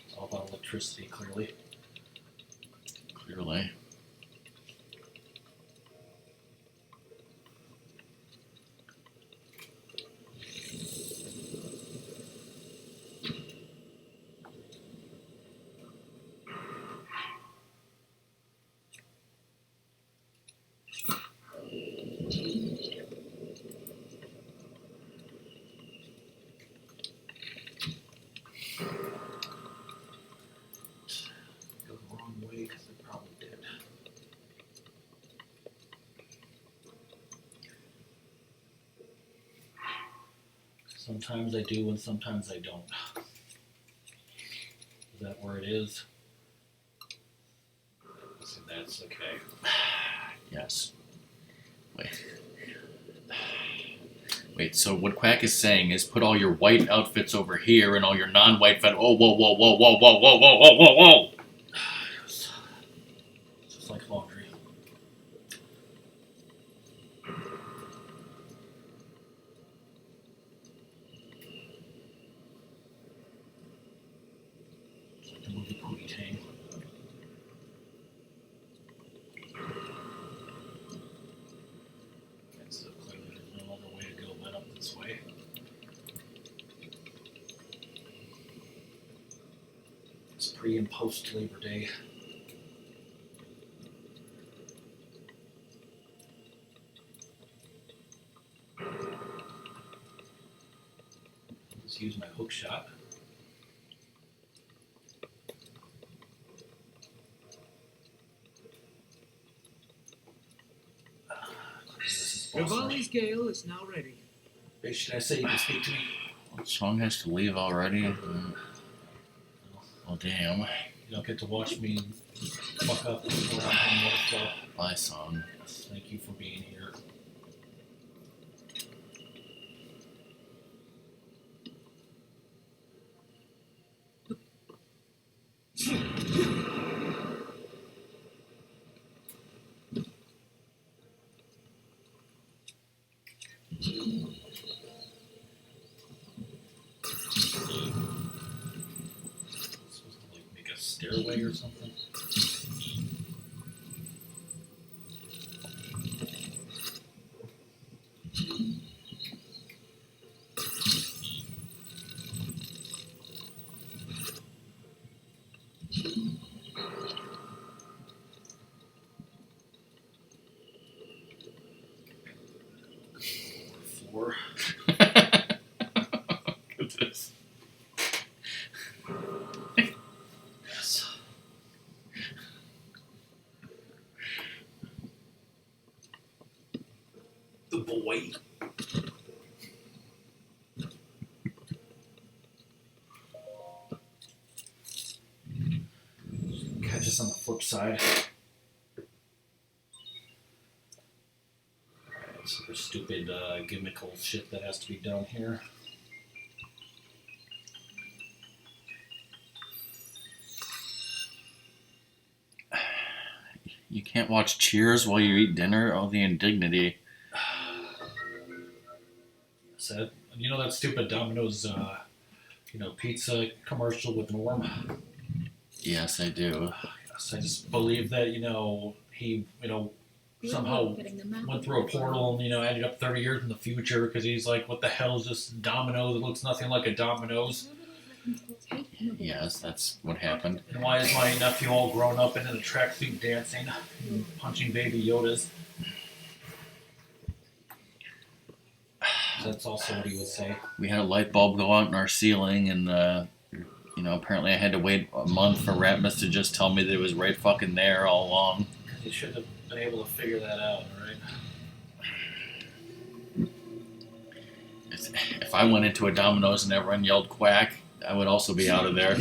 It's all about electricity, clearly. Clearly. Go the wrong way because it probably did. Sometimes I do and sometimes I don't. Is that where it is? So that's okay. Yes. Wait, so what Quack is saying is put all your white outfits over here and all your non-white oh, whoa. It's just like laundry. It's like the movie Pootie Tang. And so clearly there's no other way to go but up this way. It's pre and post Labor Day. Just use my hook shot. Rivali's gale is now ready. Hey, should I say you can speak to me? What song has to leave already? Well, damn. You don't get to watch me fuck up before I'm home, so Bye, song. thank you for being here. Supposed to like make a stairway or something. for. Goodness. Yes. The boy. Catch us on the flip side. Alright, so there's stupid gimmickal shit that has to be done here. You can't watch Cheers while you eat dinner? Oh, the indignity. So, you know that stupid Domino's, pizza commercial with Norm? Yes, I do. Yes, I just believe that, he, somehow went through a portal and, ended up 30 years in the future because he's like, what the hell is this Domino's? It looks nothing like a Domino's. Yes, that's what happened. And why is my nephew all grown up and in a tracksuit dancing and punching baby Yodas? That's also what he would say. We had a light bulb go out in our ceiling, and apparently I had to wait a month for Ratmus to just tell me that it was right fucking there all along. He should have been able to figure that out, right? If I went into a Domino's and everyone yelled quack, I would also be out of there.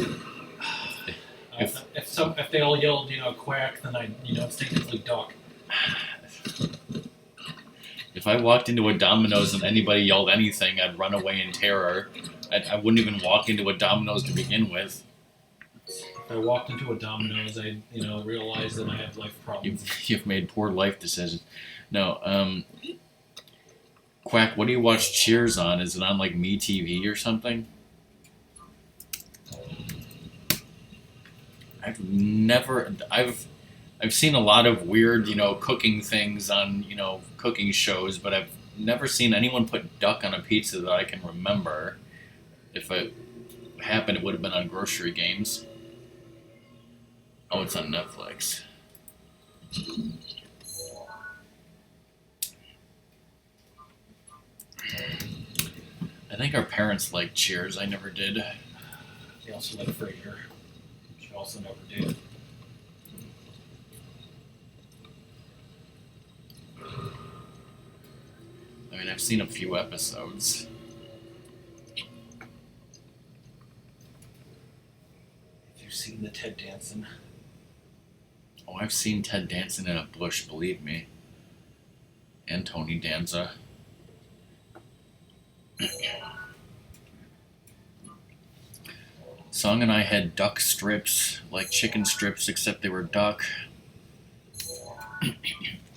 If they all yelled, quack, then I'd, instinctively duck. If I walked into a Domino's and anybody yelled anything, I'd run away in terror. I wouldn't even walk into a Domino's to begin with. If I walked into a Domino's, I'd, realize that I have life problems. You've made poor life decisions. No, Quack, what do you watch Cheers on? Is it on, like, MeTV or something? I've seen a lot of weird, cooking things on, cooking shows, but I've never seen anyone put duck on a pizza that I can remember. If it happened, it would have been on Grocery Games. Oh, it's on Netflix. I think our parents liked Cheers. I never did. They also like Frasier, which I also never did. I mean, I've seen a few episodes. Have you seen the Ted Danson? Oh, I've seen Ted Danson in a bush, believe me. And Tony Danza. Song and I had duck strips, like chicken strips, except they were duck.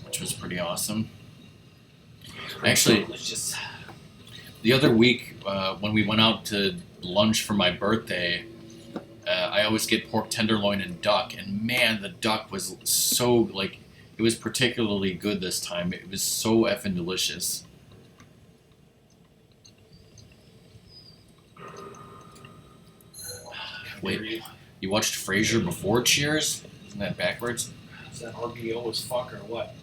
Which was pretty awesome. Actually, the other week, when we went out to lunch for my birthday, I always get pork tenderloin and duck, and man, the duck was so, it was particularly good this time. It was so effing delicious. Wait, you watched Frasier before Cheers? Isn't that backwards? Is that RBO as fuck or what?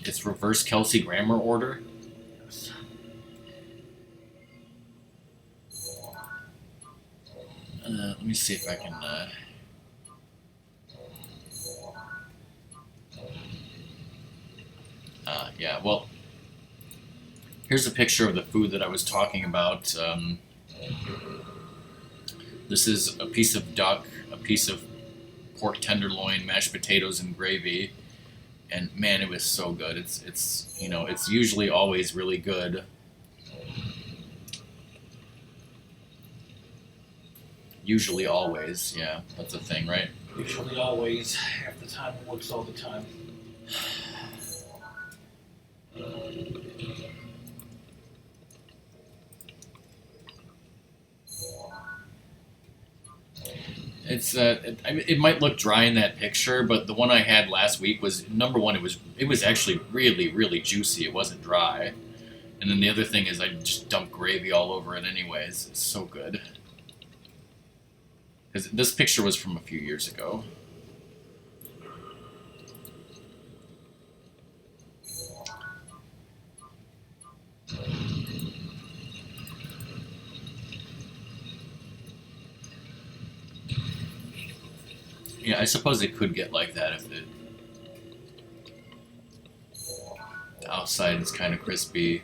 It's reverse Kelsey Grammer order. Let me see if I can. Yeah, well, here's a picture of the food that I was talking about. This is a piece of duck, a piece of pork tenderloin, mashed potatoes, and gravy. And man, it was so good. It's usually always really good. Usually always, yeah, that's a thing, right? Usually always, half the time it works all the time. It might look dry in that picture, but the one I had last week was, number one, it was actually really, really juicy. It wasn't dry. And then the other thing is I just dumped gravy all over it anyways. It's so good. Because this picture was from a few years ago. Yeah, I suppose it could get like that if the outside is kind of crispy.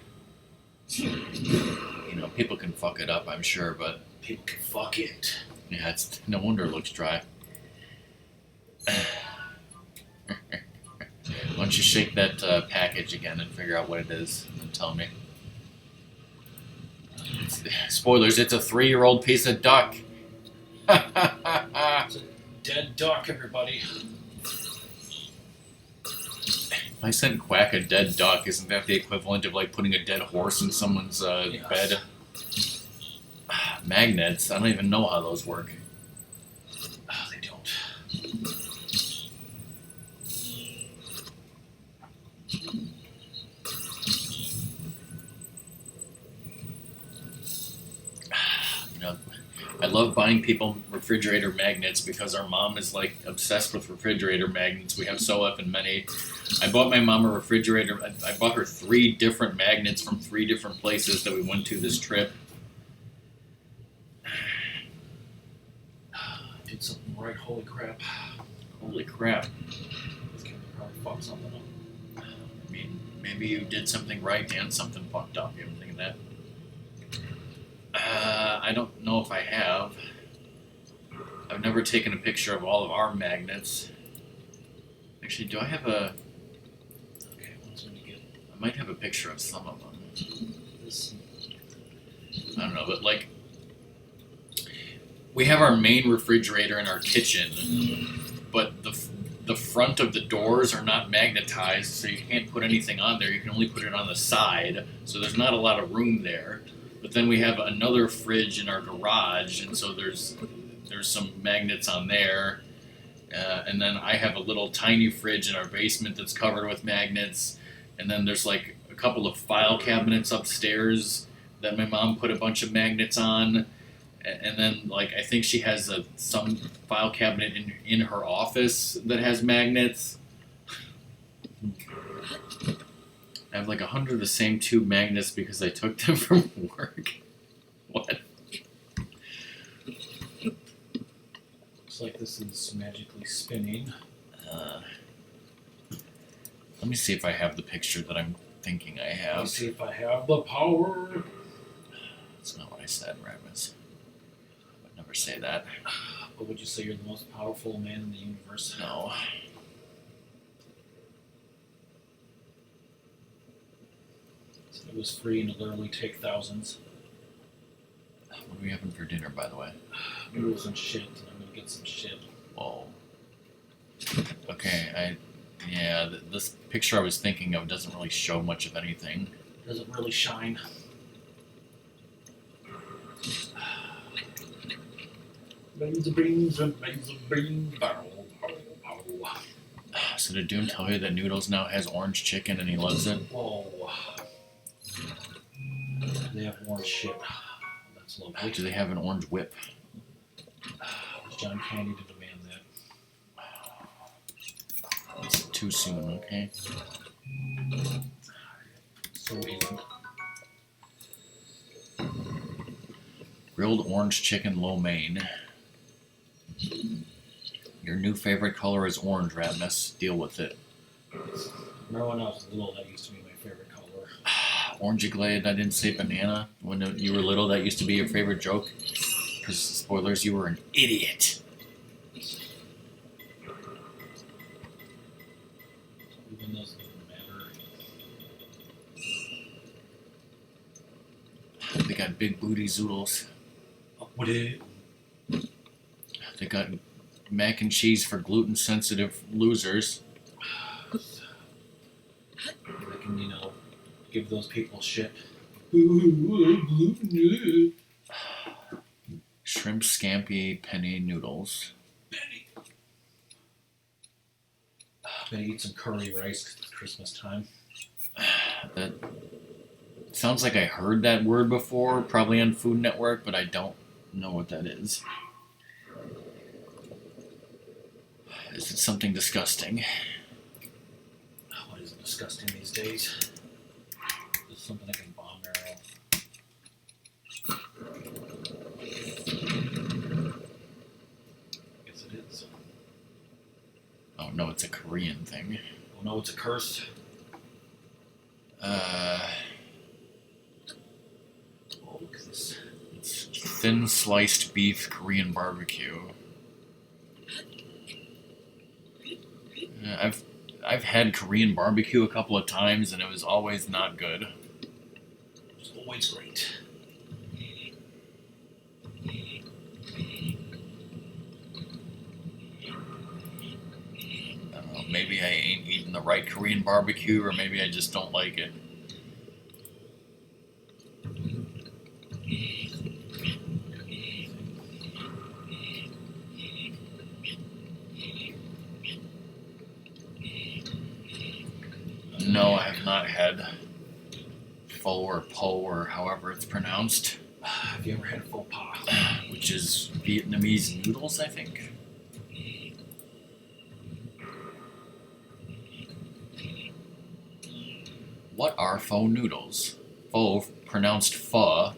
You know, people can fuck it up, I'm sure, but People can fuck it. yeah, it's no wonder it looks dry. Why don't you shake that package again and figure out what it is and tell me? Spoilers, it's a 3-year-old piece of duck. It's a dead duck, everybody. If I sent Quack a dead duck, isn't that the equivalent of like putting a dead horse in someone's Yes. bed? Magnets, I don't even know how those work. Oh, they don't. You know, I love buying people refrigerator magnets because our mom is like obsessed with refrigerator magnets. We have so effing many. I bought my mom a refrigerator. I bought her 3 different magnets from 3 different places that we went to this trip. Did something right, holy crap. Holy crap. This game probably fucked something up. I mean, maybe you did something right and something fucked up. You ever think of that? I don't know if I have. I've never taken a picture of all of our magnets. Actually, do I have a... Okay, what's when you get I might have a picture of some of them. this? I don't know, but like... We have our main refrigerator in our kitchen, but the front of the doors are not magnetized, so you can't put anything on there. You can only put it on the side, so there's not a lot of room there. But then we have another fridge in our garage, and so there's some magnets on there. And then I have a little tiny fridge in our basement that's covered with magnets. And then there's like a couple of file cabinets upstairs that my mom put a bunch of magnets on. And then, like, I think she has some file cabinet in her office that has magnets. I have like 100 of the same tube magnets because I took them from work. What? Looks like this is magically spinning. Let me see if I have the picture that I'm thinking I Let me have. see if I have the power. That's not what I said, Ratmus. I would never say that. What would you say you're the most powerful man in the universe? No. It was free and it literally take thousands. What are we having for dinner, by the way? Noodles and shit. And I'm gonna get some shit. Whoa. Okay, this picture I was thinking of doesn't really show much of anything. Doesn't really shine. So did Doom tell you that Noodles now has orange chicken and he loves it? Whoa. They have orange shit. That's lovely. Do they have an orange whip? Is John Candy to demand that? It's too soon, okay? So easy. Grilled orange chicken lo mein. Your new favorite color is orange, Ratmus. Deal with it. Remember when I was little, that used to be my favorite color. Orangey glade, I didn't say banana. When you were little, that used to be your favorite joke. Because, spoilers, you were an idiot. Even those don't matter. They got big booty zoodles. What it? They got mac and cheese for gluten-sensitive losers. I can, give those people shit. Gluten. Shrimp scampi penny noodles. Gonna eat some curry rice 'cause it's Christmas time. That sounds like I heard that word before, probably on Food Network, but I don't know what that is. Is it something disgusting? What is disgusting these days? There's something I can bomb barrel. Guess it is. it's a Korean thing. Oh no, it's a curse. Uh, Oh, look at this. it's thin sliced beef Korean barbecue. I've had Korean barbecue a couple of times and it was always not good. It's always great. I don't know, maybe I ain't eating the right Korean barbecue, or maybe I just don't like it. No, I have not had pho or po or however it's pronounced, Have you ever had faux pas? which is Vietnamese noodles, I think. What are faux noodles? Pho, pronounced pho.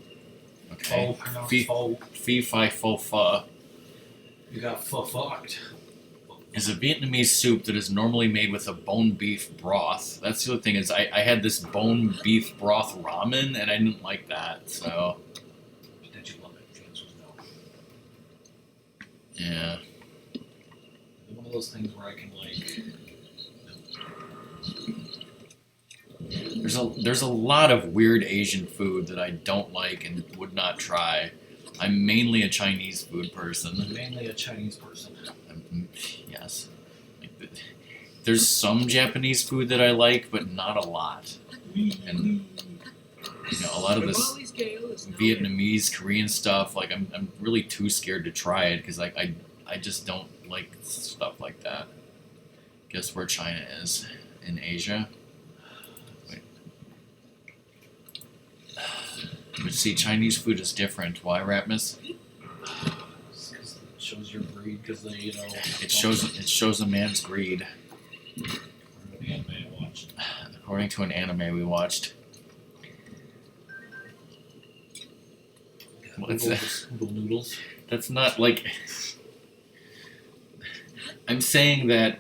Okay. Faux, pronounced Fee, faux. fee, fi, fo, pho You got fucked. is a Vietnamese soup that is normally made with a bone beef broth. That's the other thing is I had this bone beef broth ramen and I didn't like that. So Did you love it? The answer is no. yeah. It's one of those things where I can like. There's a lot of weird Asian food that I don't like and would not try. I'm mainly a Chinese food person. Mainly a Chinese person. Yes. There's some Japanese food that I like, but not a lot. And a lot of this Vietnamese, Korean stuff, like I'm really too scared to try it because like I just don't like stuff like that. Guess where China is in Asia? Wait. But see, Chinese food is different. Why, Ratmus? Because it shows your greed. Because they, It shows a man's greed. The anime I watched. According to an anime we watched. What's that? Noodles. That's not like. I'm saying that.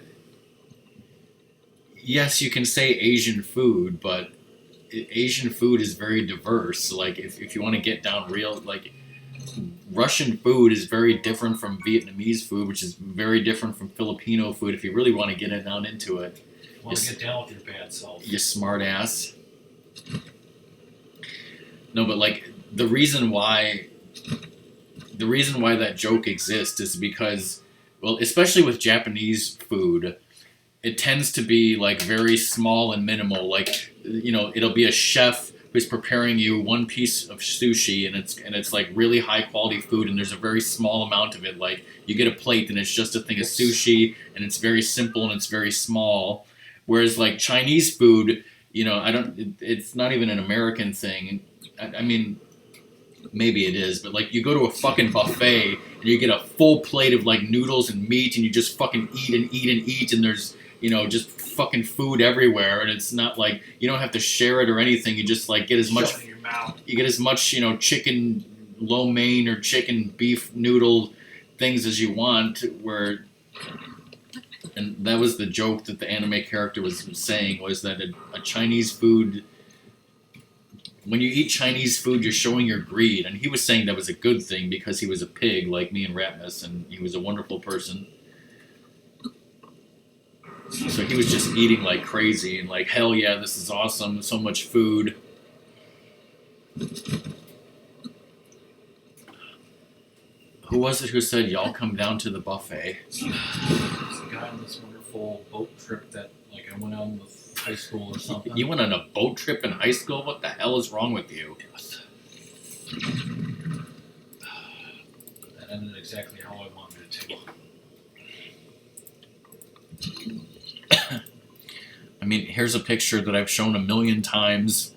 Yes, you can say Asian food, but Asian food is very diverse. Like, if you want to get down real, like, Russian food is very different from Vietnamese food, which is very different from Filipino food. If you really want to get it down into it, Want to get down with your bad self. you smart ass. No, but like the reason why that joke exists is because, well, especially with Japanese food, it tends to be like very small and minimal. Like, it'll be a chef who's preparing you one piece of sushi, and it's like really high quality food, and there's a very small amount of it. Like, you get a plate and it's just a thing of sushi, and it's very simple and it's very small. Whereas like Chinese food, it's not even an American thing. I mean, maybe it is, but like you go to a fucking buffet and you get a full plate of like noodles and meat, and you just fucking eat and eat and eat, and there's just fucking food everywhere, and it's not like you don't have to share it or anything. You just like get as much. Shove it in your mouth. You get as much chicken lo mein or chicken beef noodle things as you want. And that was the joke that the anime character was saying, was that a Chinese food. When you eat Chinese food, you're showing your greed, and he was saying that was a good thing because he was a pig like me and Ratmus, and he was a wonderful person. So he was just eating like crazy and like, hell yeah, this is awesome, so much food. Who was it who said, y'all come down to the buffet? There's a guy on this wonderful boat trip that like I went on with high school or something. You went on a boat trip in high school? What the hell is wrong with you? Yes. That ended exactly how I wanted it to. I mean, here's a picture that I've shown a million times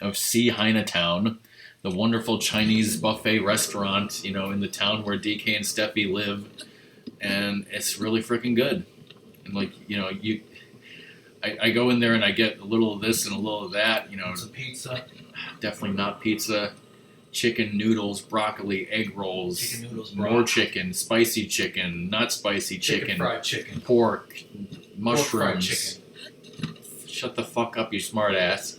of Sea Chinatown, the wonderful Chinese buffet restaurant, in the town where DK and Steffi live, and it's really freaking good. And like, I go in there and I get a little of this and a little of that, Some pizza. Definitely not pizza. chicken noodles, broccoli, egg rolls, Chicken noodles, more broccoli. chicken, spicy chicken, not spicy chicken, fried chicken, pork, fried mushrooms. chicken. Shut the fuck up, you smart ass.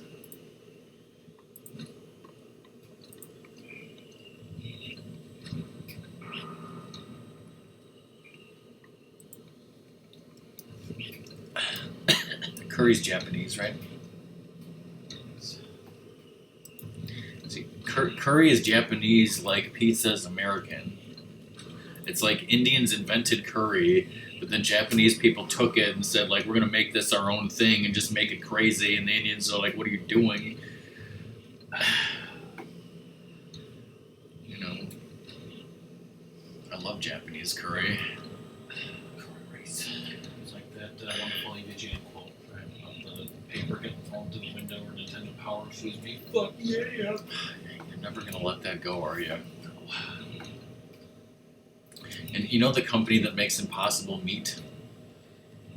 Curry's Japanese, right? See, curry is Japanese like pizza is American. It's like Indians invented curry, but then Japanese people took it and said, like, we're going to make this our own thing and just make it crazy. And the Indians are like, what are you doing? You know, I love Japanese curry. It's like that wonderful EVGA quote, right? About the paper getting thrown to the window or Nintendo Power shoes me. Fuck yeah! You're never going to let that go, are you? And you know the company that makes Impossible meat?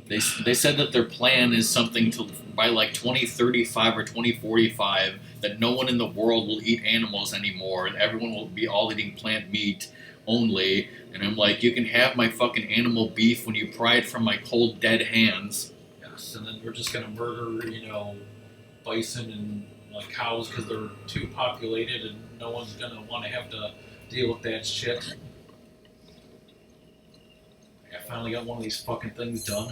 They said that their plan is something to, by like 2035 or 2045, that no one in the world will eat animals anymore, and everyone will be all eating plant meat only. And I'm like, you can have my fucking animal beef when you pry it from my cold, dead hands. Yes, and then we're just gonna murder, bison and like cows because they're too populated, and no one's gonna want to have to deal with that shit. I finally got one of these fucking things done.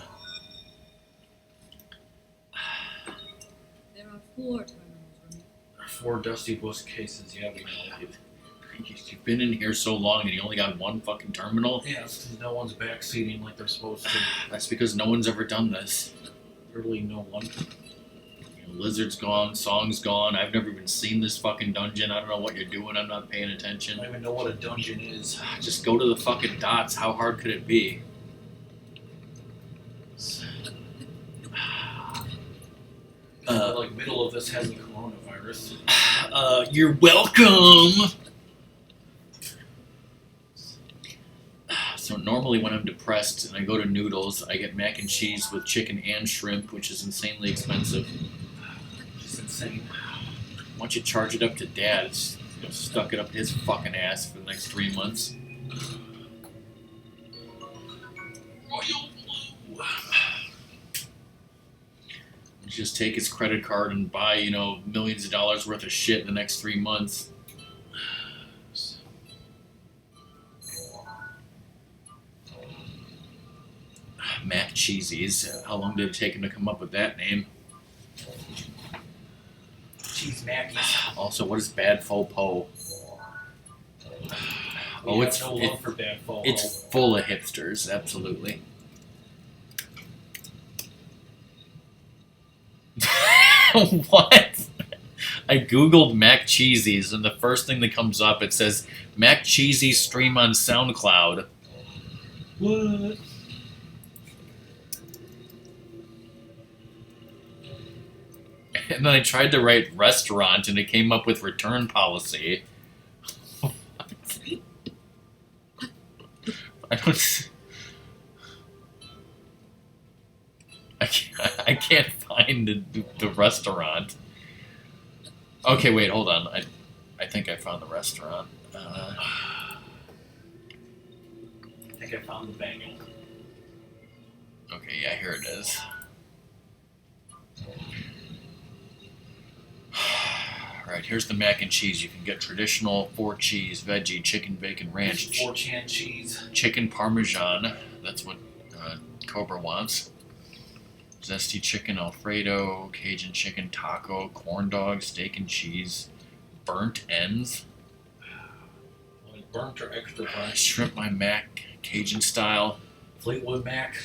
There are 4 terminals remaining. 4 Dusty Bush cases, yeah, we know. You've been in here so long and you only got one fucking terminal? Yes, no one's backseating like they're supposed to. That's because no one's ever done this. Literally no one. Lizard's gone, Song's gone. I've never even seen this fucking dungeon. I don't know what you're doing. I'm not paying I attention. don't even know what a dungeon is. Just go to the fucking dots. How hard could it be? Like middle of this has the coronavirus. You're welcome! So normally when I'm depressed and I go to Noodles, I get mac and cheese with chicken and shrimp, which is insanely expensive. Just insane. Why don't you charge it up to Dad? It's, stuck it up his fucking ass for the next 3 months. Royal Blue. Just take his credit card and buy, millions of dollars worth of shit in the next 3 months. Mac Cheesies. How long did it take him to come up with that name? Cheese Mackies. Also, what is Bad Faux Po? We have no love for bad fall. It's full of hipsters, absolutely. What? I googled Mac Cheesies, and the first thing that comes up, it says Mac Cheesies stream on SoundCloud. What? And then I tried to write restaurant, and it came up with return policy. I don't. I can't find the restaurant. Okay, wait, hold on. I think I found the restaurant. I think I found the bangle. Okay, yeah, here it is. Alright, here's the mac and cheese. You can get traditional 4 cheese, veggie, chicken, bacon, ranch, 4chan cheese. chicken parmesan. That's what Cobra wants. Zesty chicken Alfredo, Cajun chicken taco, corn dog, steak and cheese, burnt ends, Like burnt or extra burnt. shrimp my mac, Cajun style, Fleetwood Mac.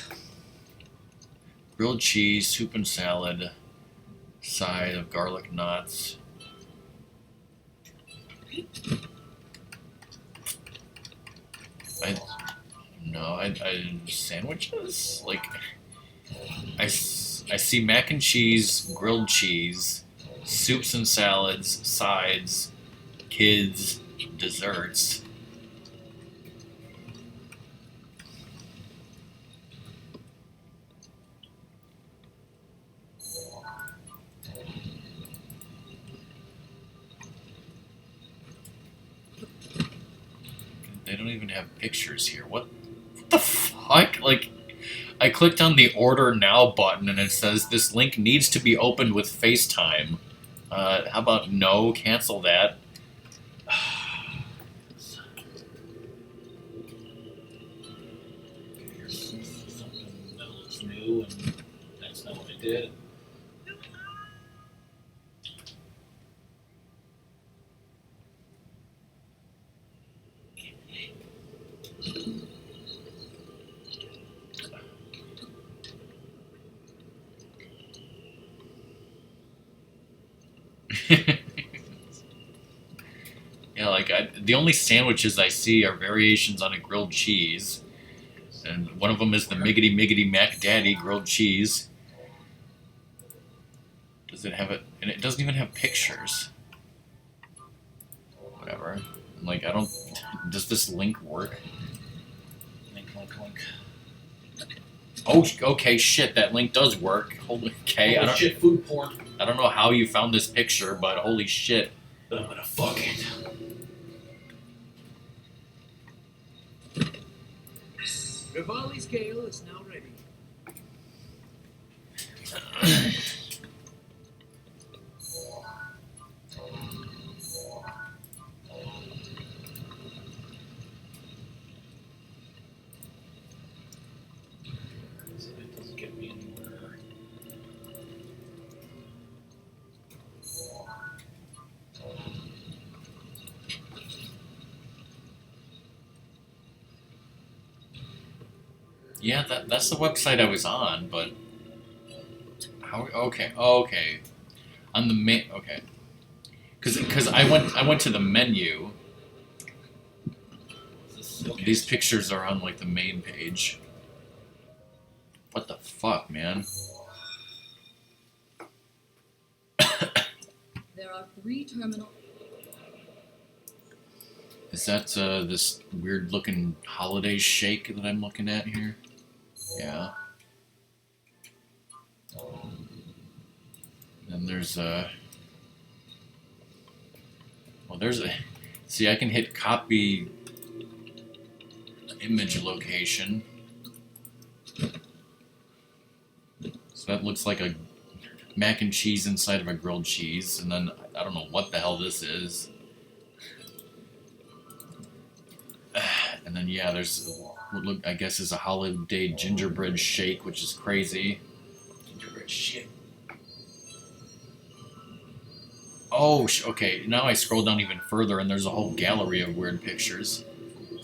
grilled cheese, soup and salad, side of garlic knots. I sandwiches? Like, I see mac and cheese, grilled cheese, soups and salads, sides, kids, desserts. They don't even have pictures here. What the fuck? Like, I clicked on the Order Now button and it says this link needs to be opened with FaceTime. How about no? Cancel that. Here's something that looks new, and that's not what I did. Yeah, like, the only sandwiches I see are variations on a grilled cheese. And one of them is the Miggity Miggity Mac Daddy grilled cheese. Does it have it? And it doesn't even have pictures. Whatever. Like, I don't... Does this link work? Link. Oh, okay, shit, that link does work. Holy, okay, Holy shit, food porn. I don't know how you found this picture, but holy shit. But I'm gonna fuck it. Rivali's Gale is now ready. It doesn't get me anywhere. Yeah, that's the website I was on, but... How... Okay. On the main... Okay. Because I went to the menu. Okay. These pictures are on, like, the main page. What the fuck, man? There are 3 terminal. Is that this weird-looking holiday shake that I'm looking at here? Yeah. And there's a... Well, there's a... See, I can hit copy image location. So that looks like a mac and cheese inside of a grilled cheese. And then, I don't know what the hell this is. And then, yeah, there's what look, I guess, is a holiday gingerbread shake, which is crazy. Gingerbread shit. Oh, okay. Now I scroll down even further, and there's a whole gallery of weird pictures.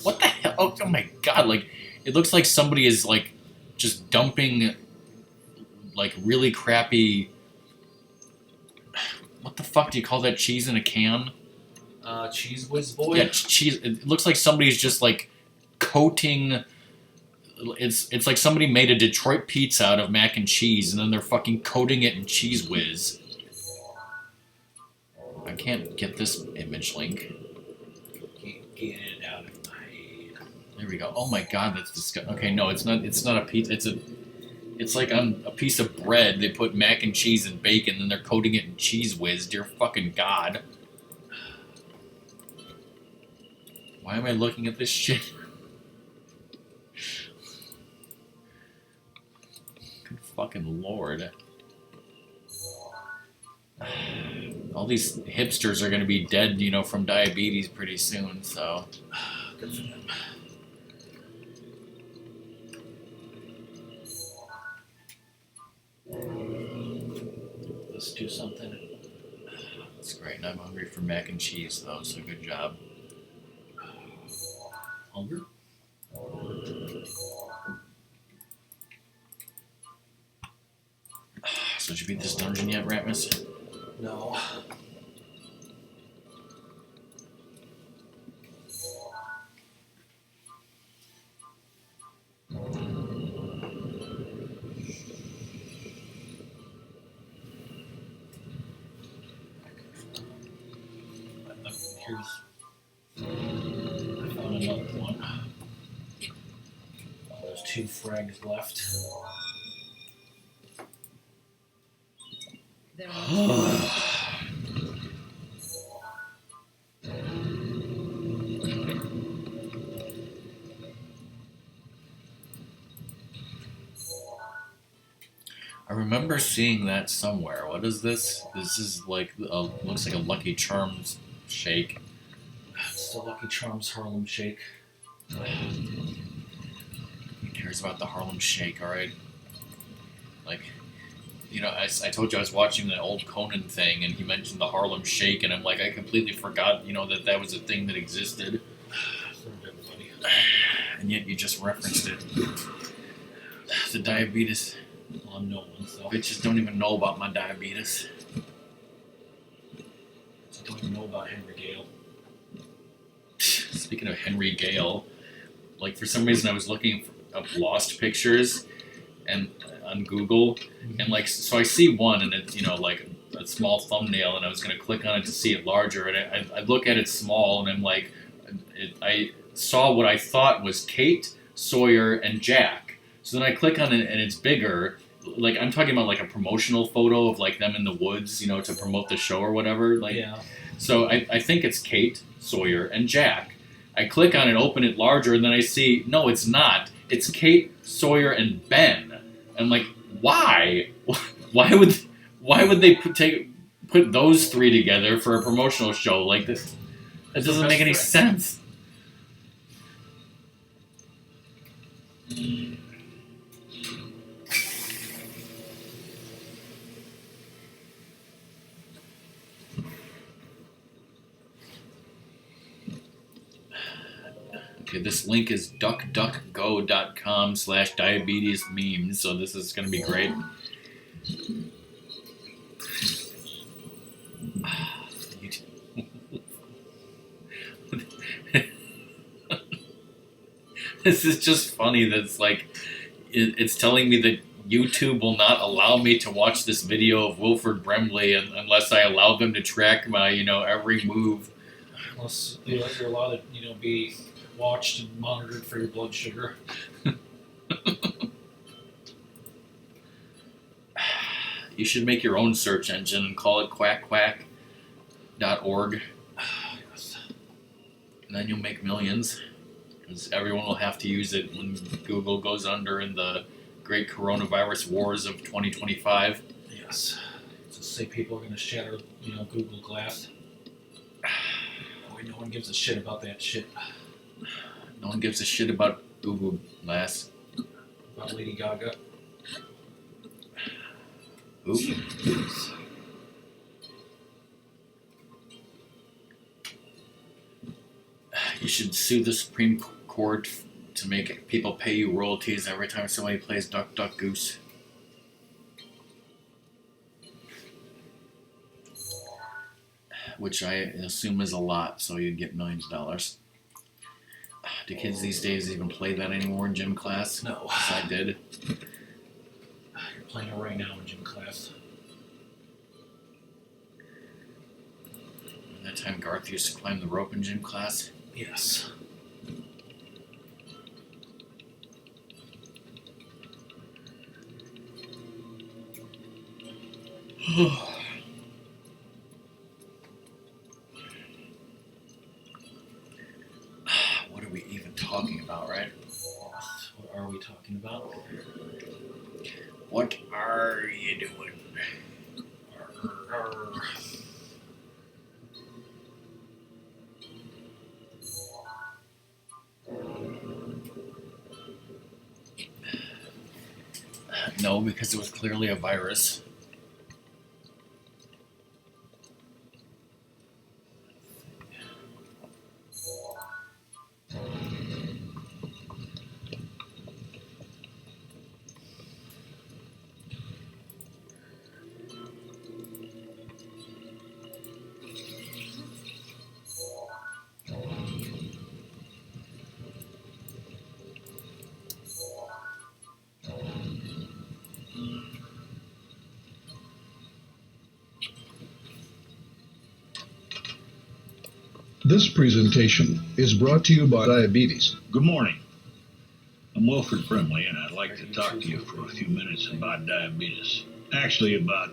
What the hell? Oh my god! Like, it looks like somebody is like just dumping like really crappy. What the fuck do you call that cheese in a can? Cheese whiz boy. Yeah, cheese. It looks like somebody's just like coating. It's like somebody made a Detroit pizza out of mac and cheese, and then they're fucking coating it in cheese whiz. I can't get this image link. Can't get it out of my head. There we go. Oh my god, that's disgusting. Okay, no, it's not. It's not a pizza. It's like on a piece of bread. They put mac and cheese and bacon, and they're coating it in cheese whiz. Dear fucking god. Why am I looking at this shit? Good fucking lord. All these hipsters are gonna be dead, you know, from diabetes pretty soon, so. Good for them. Let's do something. That's great, and I'm hungry for mac and cheese, though, so good job. Hunger? So did you beat this dungeon yet, Ratmus? No. Here's. I found another one. There's 2 frags left. There are remember seeing that somewhere. What is this? This is like looks like a Lucky Charms shake. It's the Lucky Charms Harlem Shake. Who cares about the Harlem Shake? All right. Like, you know, I told you I was watching the old Conan thing, and he mentioned the Harlem Shake, and I'm like, I completely forgot, you know, that was a thing that existed. And yet you just referenced it. The diabetes. Well, I'm no one, so. Bitches don't even know about my diabetes. I don't even know about Henry Gale. Speaking of Henry Gale, like for some reason I was looking up lost pictures and on Google, and like so I see one and it's, you know, like a small thumbnail, and I was gonna click on it to see it larger, and I look at it small, and I'm like, I saw what I thought was Kate, Sawyer, and Jack. So then I click on it and it's bigger. Like I'm talking about like a promotional photo of like them in the woods, you know, to promote the show or whatever. Like, Yeah. So I think it's Kate, Sawyer, and Jack. I click on it, open it larger, and then I see, no, it's not. It's Kate, Sawyer, and Ben. I'm like, why? Why would they put those three together for a promotional show like this? That doesn't make any sense. Okay, this link is duckduckgo.com/diabetes memes, so this is going to be great. This is just funny that it's like, it's telling me that YouTube will not allow me to watch this video of Wilford Brimley unless I allow them to track my, you know, every move. Unless you're allowed to, you know, be watched and monitored for your blood sugar. You should make your own search engine and call it quackquack.org. And then you'll make millions. Because everyone will have to use it when Google goes under in the great coronavirus wars of 2025. Yes. So say people are going to shatter, you know, Google Glass. Boy, no one gives a shit about that shit. No one gives a shit about Google Glass. About Lady Gaga. Oop. You should sue the Supreme Court to make people pay you royalties every time somebody plays Duck Duck Goose. Which I assume is a lot, so you'd get millions of dollars. Do kids these days even play that anymore in gym class? No. Yes, I did. You're playing it right now in gym class. That time Garth used to climb the rope in gym class. Yes. What are we even talking about, right? What are we talking about? What are you doing? No, because it was clearly a virus. This presentation is brought to you by Diabetes. Good morning. I'm Wilford Brimley, and I'd like to talk to you for a few minutes about diabetes. Actually, about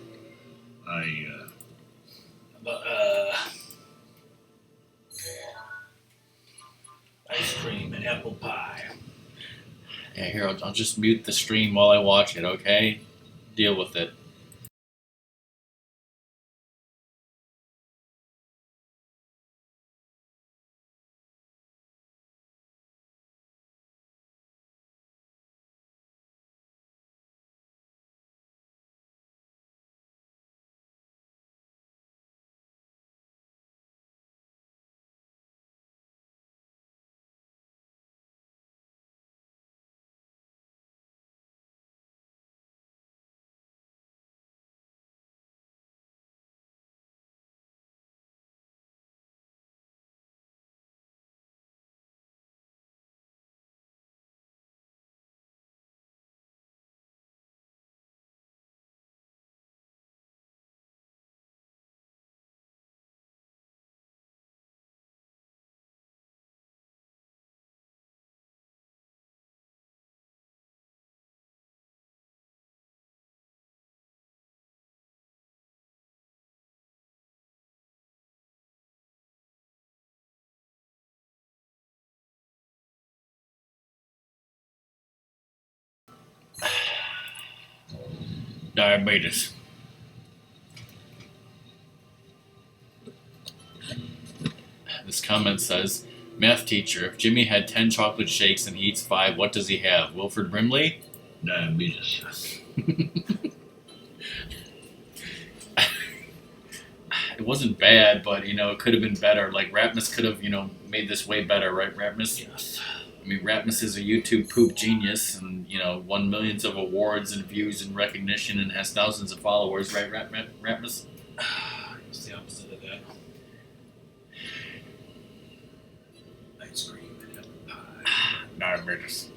ice cream and apple pie. Yeah, here, I'll just mute the stream while I watch it, okay? Deal with it. Diabetes. This comment says, math teacher, if Jimmy had 10 chocolate shakes and he eats 5, what does he have? Wilford Brimley? Diabetes. It wasn't bad, but, it could have been better. Like, Ratmus could have, made this way better, right, Ratmus? Yes. I mean, Ratmus is a YouTube poop genius and, won millions of awards and views and recognition and has thousands of followers, right, Ratmus? It's the opposite of that. Ice cream and apple pie. Diabetes.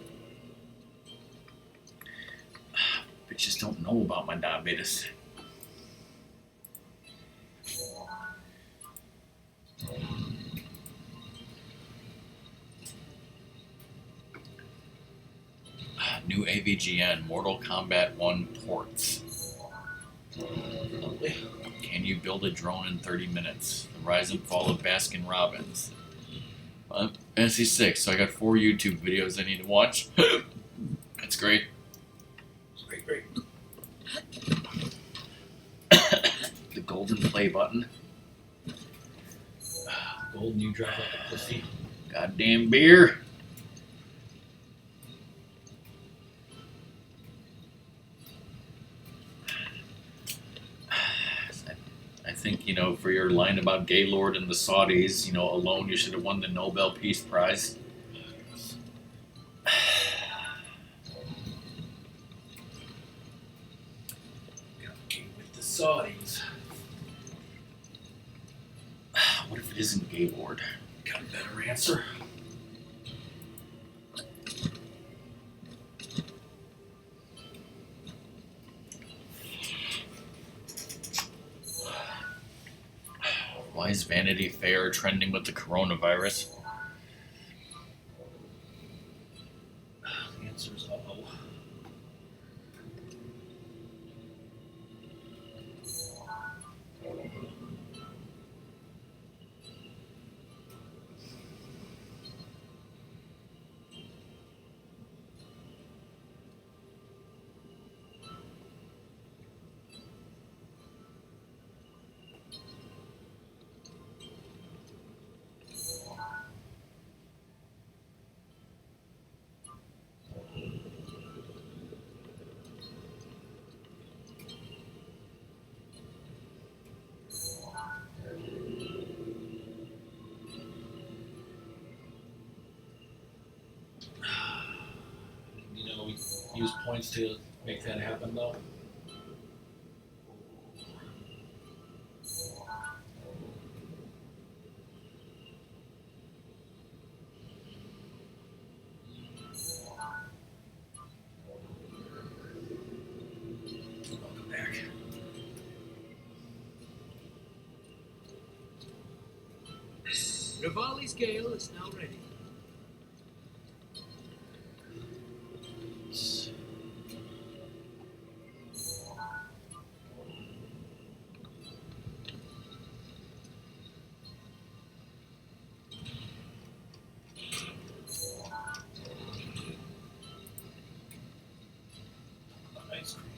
Bitches don't know about my diabetes. New AVGN, Mortal Kombat 1 ports. Lovely. Can you build a drone in 30 minutes? The rise and fall of Baskin Robbins. Fantasy 6, so I got 4 YouTube videos I need to watch. That's great. Great. The golden play button. Golden, you drive like a pussy. Goddamn beer. I think, for your line about Gaylord and the Saudis, alone you should have won the Nobel Peace Prize. With the Saudis. What if it isn't Gaylord? Got a better answer? Why is Vanity Fair trending with the coronavirus? The answer is uh-oh. We use points to make that happen, though. Welcome back. Rivali's Gale is now ready. Ice cream.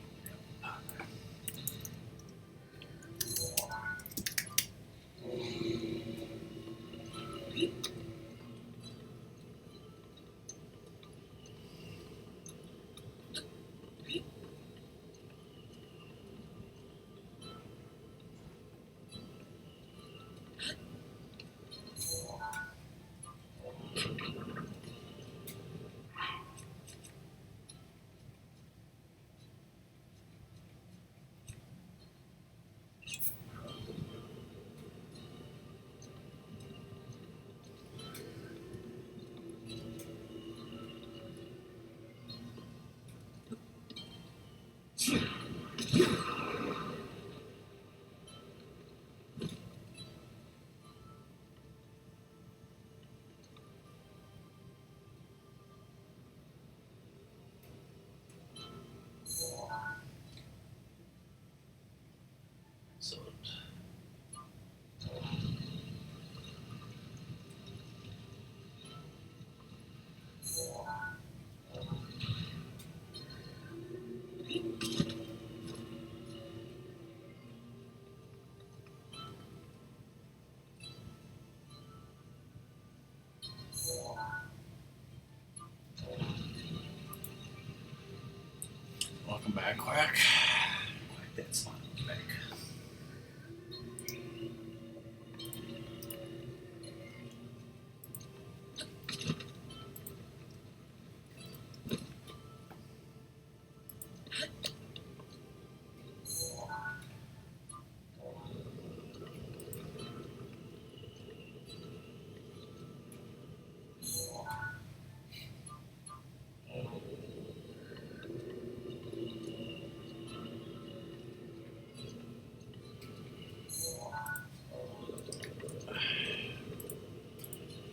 back, Quack. Quack that smile back.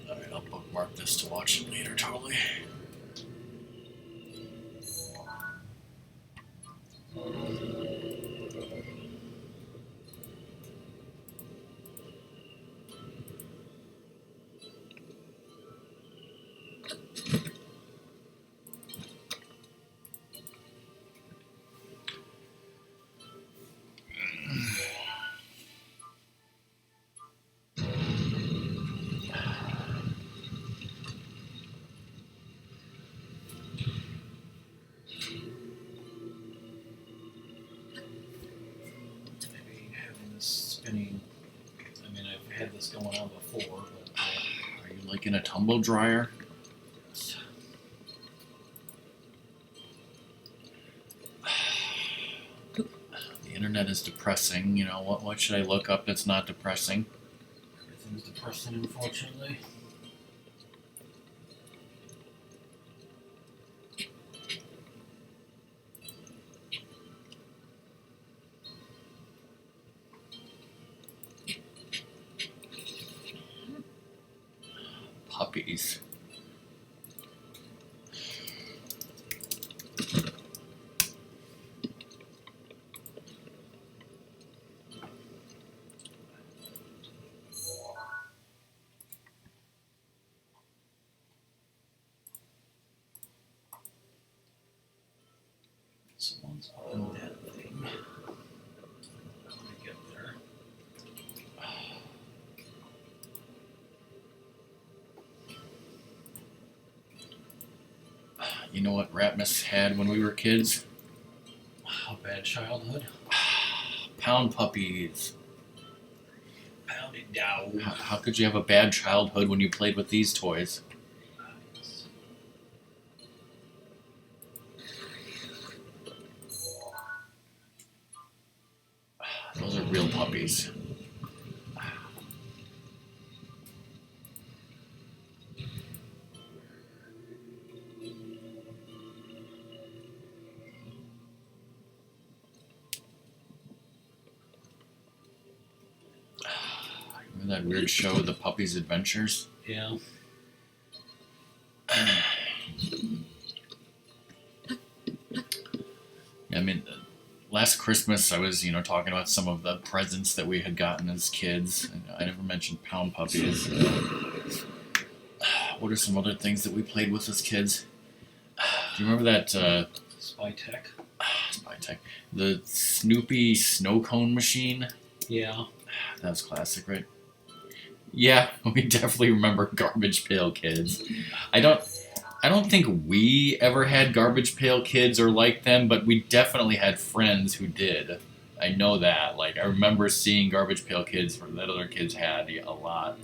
Alright, I'll bookmark this to watch it later, totally. Maybe having this spinning. I mean, I've had this going on before, but Are you like in a tumble dryer? The internet is depressing. You know, what should I look up that's not depressing? everything's depressing, unfortunately. Puppies. Someone's on that thing. How do I get there? You know what Ratmus had when we were kids? A bad childhood. Pound puppies. Pound it down. How could you have a bad childhood when you played with these toys? Those are real puppies. Remember that weird show, The Puppy's Adventures? Yeah. I mean, last Christmas I was, talking about some of the presents that we had gotten as kids. And I never mentioned pound puppies. What are some other things that we played with as kids? Do you remember that Spy Tech. Spy Tech? The Snoopy snow cone machine? Yeah. That was classic, right? Yeah, we definitely remember Garbage Pail Kids. I don't think we ever had Garbage Pail Kids or like them, but we definitely had friends who did. I know that. Like, I remember seeing Garbage Pail Kids that other kids had a lot.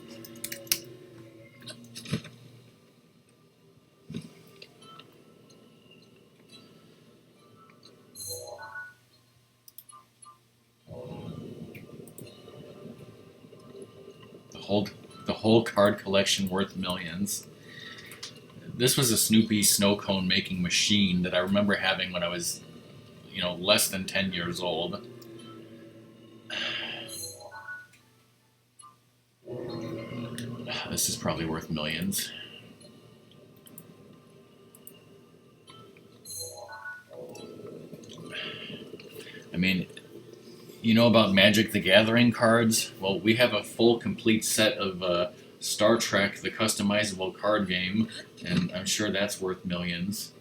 The whole card collection worth millions. This was a Snoopy snow cone making machine that I remember having when I was, less than 10 years old. This is probably worth millions. I mean, you know about Magic the Gathering cards? Well, we have a full complete set of Star Trek, the customizable card game, and I'm sure that's worth millions.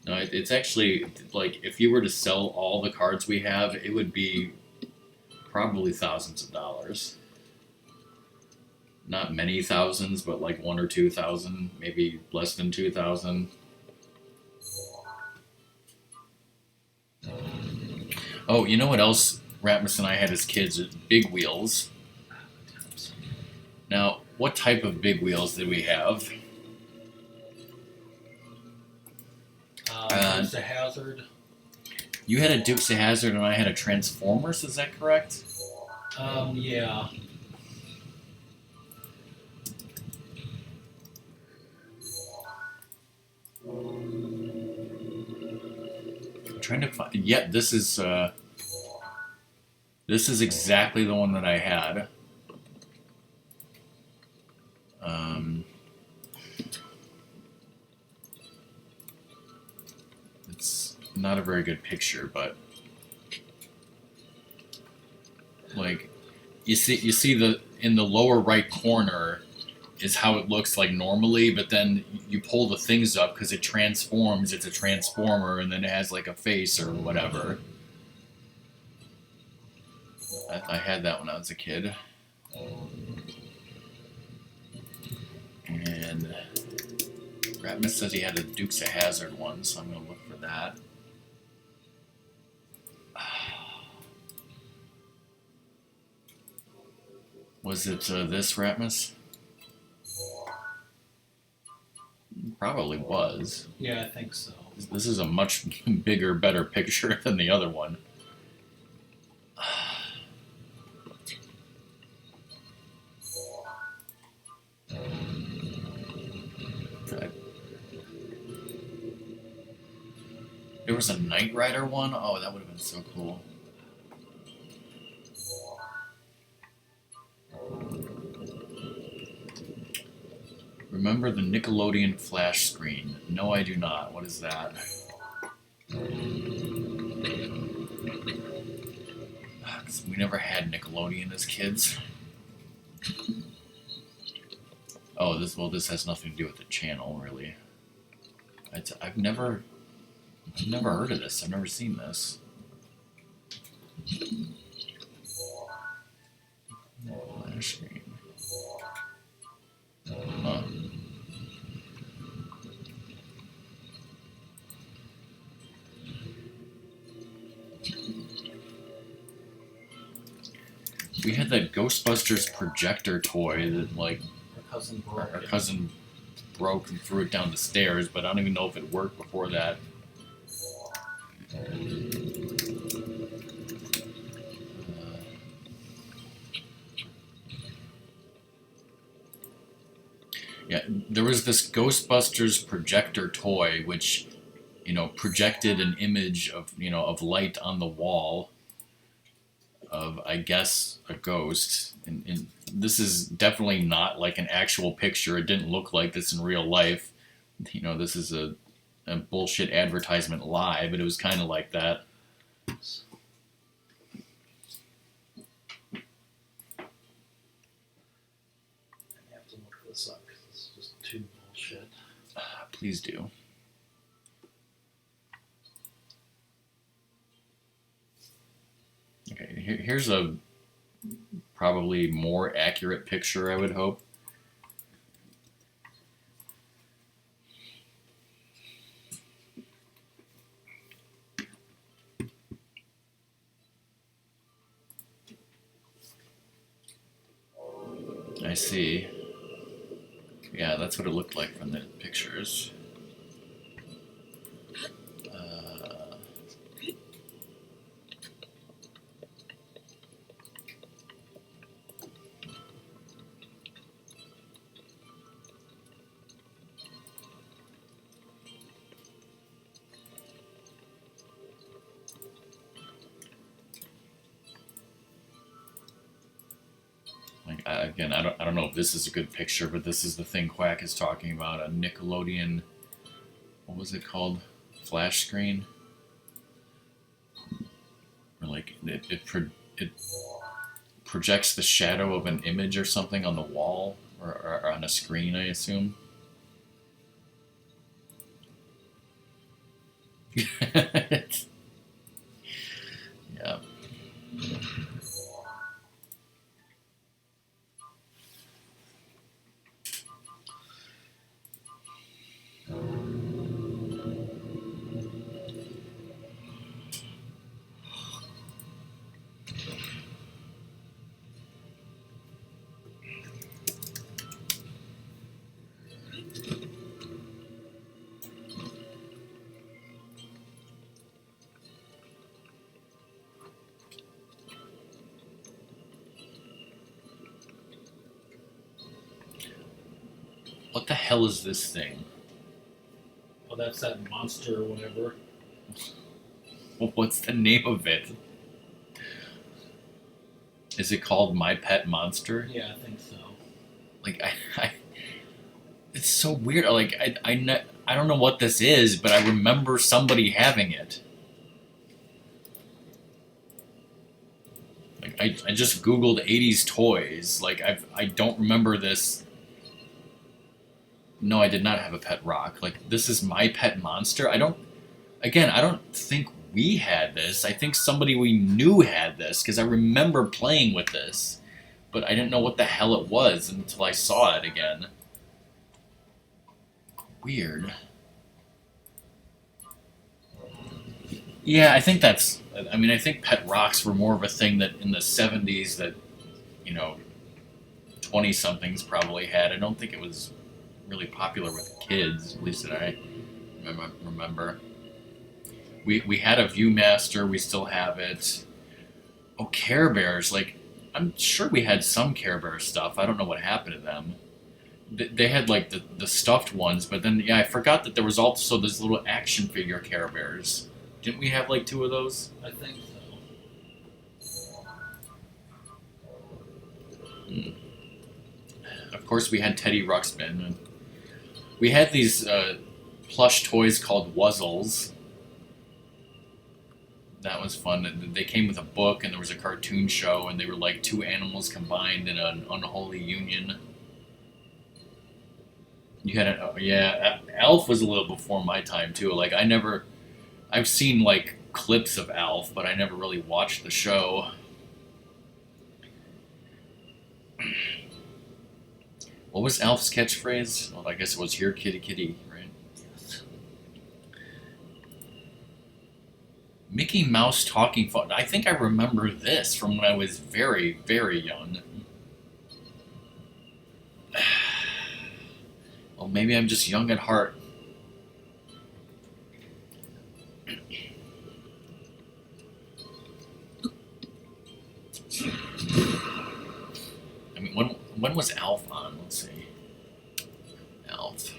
No, it's actually, like, if you were to sell all the cards we have, it would be probably thousands of dollars. Not many thousands, but like 1,000 or 2,000, maybe less than 2,000. Oh, you know what else Ratmus and I had as kids? Big wheels. Now, what type of big wheels did we have? There's the Hazard. You had a Dukes of Hazzard and I had a Transformers, is that correct? Yeah. I'm trying to find. Yeah, this is exactly the one that I had. It's not a very good picture, but like you see the in the lower right corner is how it looks like normally, but then you pull the things up because it transforms. It's a transformer, and then it has like a face or whatever. I had that when I was a kid. And Ratmus says he had a Dukes of Hazzard one, so I'm going to look for that. Was it this, Ratmus? Probably was. Yeah, I think so. This is a much bigger, better picture than the other one. There was a Knight Rider one. Oh, that would have been so cool. Remember the Nickelodeon flash screen? No, I do not. What is that? We never had Nickelodeon as kids. Oh, this has nothing to do with the channel, really. I've never heard of this. I've never seen this. Flash screen. Huh. We had that Ghostbusters projector toy that, like, our cousin broke and threw it down the stairs, but I don't even know if it worked before that. Yeah, there was this Ghostbusters projector toy which, projected an image of light on the wall of, I guess, a ghost. And this is definitely not like an actual picture. It didn't look like this in real life. This is a bullshit advertisement lie, but it was kind of like that. This up because it's just too bullshit. Please do. Okay, here's a probably more accurate picture, I would hope. I see. Yeah, that's what it looked like from the pictures. Again, I don't know if this is a good picture, but this is the thing Quack is talking about, a Nickelodeon, what was it called? Flash screen? Or like, it projects the shadow of an image or something on the wall, or on a screen, I assume. Yeah. What the hell is this thing? Oh, that's that monster or whatever. What's the name of it? Is it called My Pet Monster? Yeah, I think so. Like it's so weird. Like I don't know what this is, but I remember somebody having it. Like I just googled 80s toys. Like I don't remember this. No, I did not have a pet rock. Like this is My Pet Monster. I don't think we had this. I think somebody we knew had this because I remember playing with this, but I didn't know what the hell it was until I saw it again. Weird. Yeah, I think that's. I mean, I think pet rocks were more of a thing that in the 70s that, 20-somethings probably had. I don't think it was really popular with kids, at least that I remember. We had a Viewmaster, we still have it. Oh, Care Bears, like, I'm sure we had some Care Bear stuff. I don't know what happened to them. They had, like, the stuffed ones, but then, yeah, I forgot that there was also this little action figure Care Bears. Didn't we have, like, 2 of those? I think so. Of course, we had Teddy Ruxpin. We had these plush toys called Wuzzles. That was fun. They came with a book, and there was a cartoon show, and they were like 2 animals combined in an unholy union. You had Alf was a little before my time too. Like I've seen like clips of Alf, but I never really watched the show. What was Alf's catchphrase? Well, I guess it was "Here, kitty, kitty," right? Mickey Mouse talking phone. I think I remember this from when I was very, very young. Well, maybe I'm just young at heart. I mean, when was Alf on? Let's see. Alf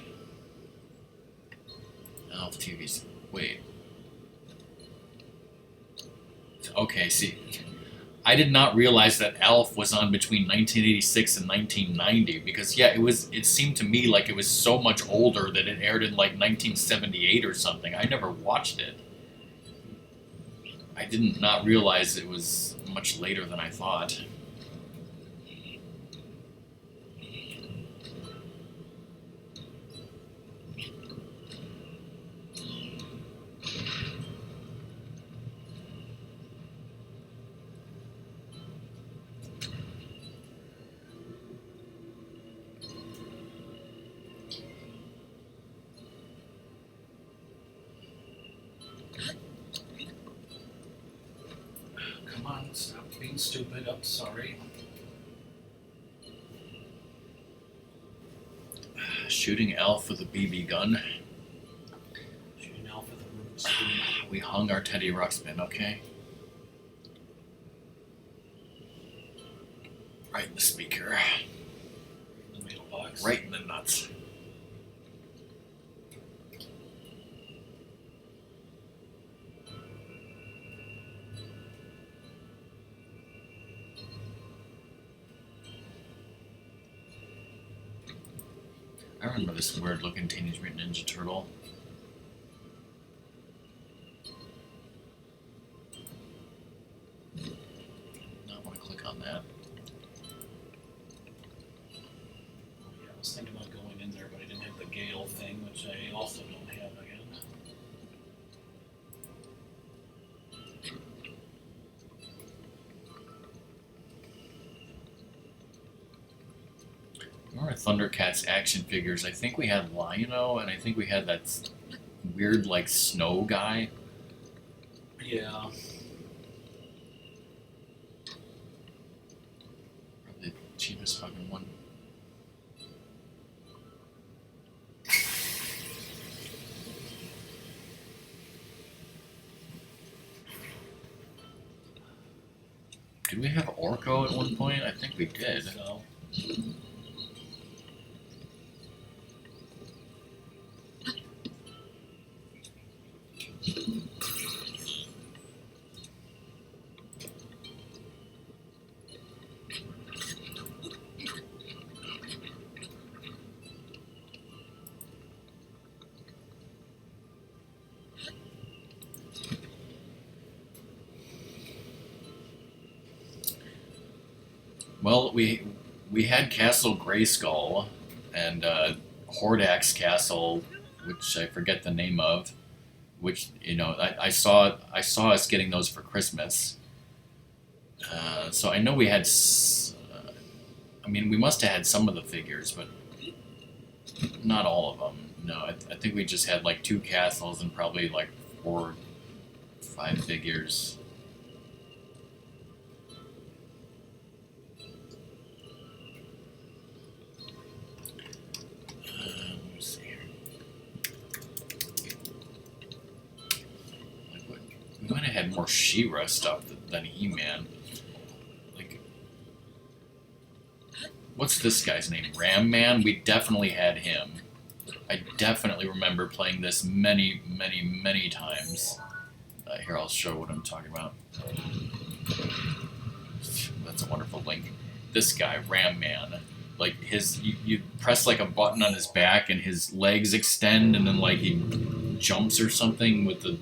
TV's. Wait. Okay, see. I did not realize that Alf was on between 1986 and 1990 because it seemed to me like it was so much older that it aired in like 1978 or something. I never watched it. I did not realize it was much later than I thought. Come on, stop being stupid. I'm sorry. Shooting Alf with a BB gun. Shooting Alf with a Rubik's Cube. We hung our Teddy Ruxpin, okay? Right in the speaker. In the mailbox. Right in the nuts. I remember this weird-looking Teenage Mutant Ninja Turtle. Not want to click on that. Yeah, I was thinking about going in there, but I didn't have the Gale thing, which I also don't have again. Remember Thundercats action figures? I think we had Lion-O, and I think we had that weird, like, snow guy. Yeah. Probably the cheapest fucking one. Did we have Orko at one point? I think we did. So, Well, we had Castle Grayskull and Hordak's Castle, which I forget the name of. Which I saw us getting those for Christmas. So I know we had. I mean, we must have had some of the figures, but not all of them. No, I think we just had like 2 castles and probably like 4, 5 figures. Let's see here. Like what? We might have had more She-Ra stuff than He-Man. Like, what's this guy's name? Ram Man? We definitely had him. I definitely remember playing this many, many, many times. Here, I'll show what I'm talking about. That's a wonderful link. This guy, Ram Man, like you press like a button on his back and his legs extend and then like he jumps or something with the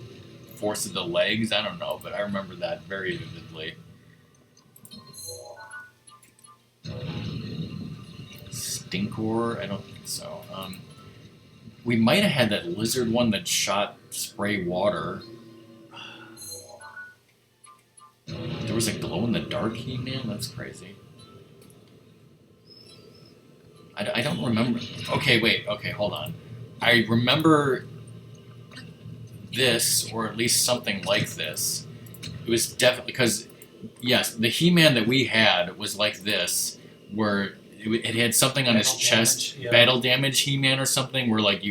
force of the legs. I don't know, but I remember that very vividly. Stinkor? I don't think so. We might have had that lizard one that shot spray water. There was a glow-in-the-dark He-Man? That's crazy. I don't remember. Okay, wait. Okay, hold on. I remember this, or at least something like this. It was definitely... Because, yes, the He-Man that we had was like this, where... It had something on his chest, yeah. Battle damage He-Man or something, where like